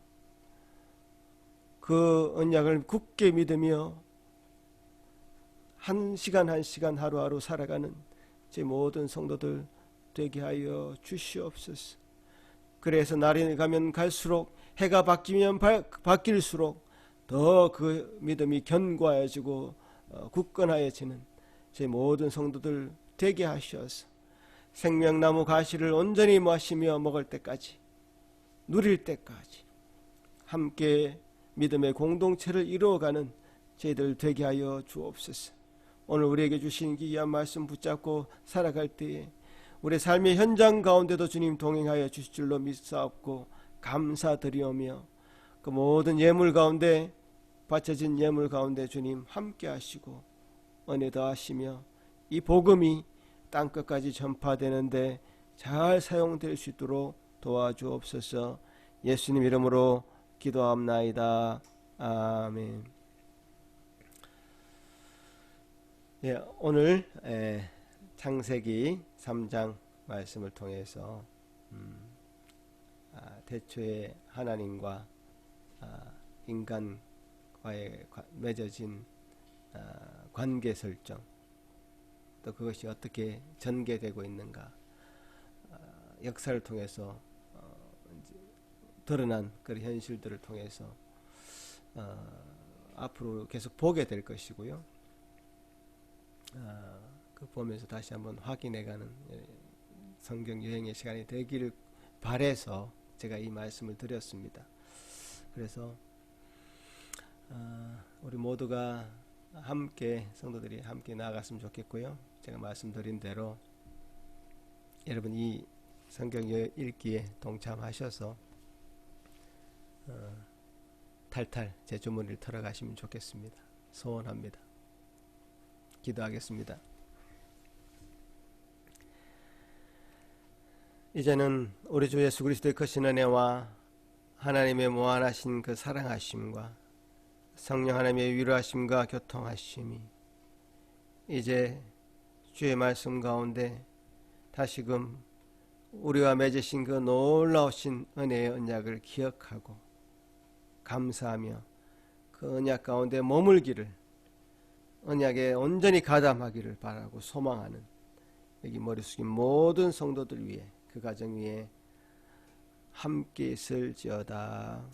그 언약을 굳게 믿으며 한 시간 한 시간 하루하루 살아가는 제 모든 성도들 되게 하여 주시옵소서. 그래서 날이 가면 갈수록 해가 바뀌면 바뀔수록 더 그 믿음이 견고해지고 굳건하여지는 제 모든 성도들 되게 하셔서 생명나무 가시를 온전히 마시며 먹을 때까지 누릴 때까지 함께 믿음의 공동체를 이루어가는 저희들 되게 하여 주옵소서. 오늘 우리에게 주신 귀한 말씀 붙잡고 살아갈 때에 우리 삶의 현장 가운데도 주님 동행하여 주실 줄로 믿사옵고 감사드리오며 그 모든 예물 가운데 바쳐진 예물 가운데 주님 함께 하시고 은혜 더하시며 이 복음이 땅끝까지 전파되는데 잘 사용될 수 있도록 도와주옵소서. 예수님 이름으로 기도합나이다. 아멘. 예, 오늘 창세기 3장 말씀을 통해서 태초에 하나님과 인간과의 맺어진 관계 설정, 또 그것이 어떻게 전개되고 있는가, 역사를 통해서 드러난 그런 현실들을 통해서 앞으로 계속 보게 될 것이고요. 그 보면서 다시 한번 확인해가는 성경 여행의 시간이 되기를 바라서 제가 이 말씀을 드렸습니다. 그래서 우리 모두가 함께 성도들이 함께 나아갔으면 좋겠고요. 제가 말씀드린 대로 여러분 이 성경 읽기에 동참하셔서 탈탈 제 주머니를 털어가시면 좋겠습니다. 소원합니다. 기도하겠습니다. 이제는 우리 주 예수 그리스도의 크신 은혜와 하나님의 무한하신 그 사랑하심과 성령 하나님의 위로하심과 교통하심이 이제 주의 말씀 가운데 다시금 우리와 맺으신 그 놀라우신 은혜의 언약을 기억하고 감사하며 그 언약 가운데 머물기를, 언약에 온전히 가담하기를 바라고 소망하는 여기 머리 숙인 모든 성도들 위해, 그 가정 위에 함께 있을지어다.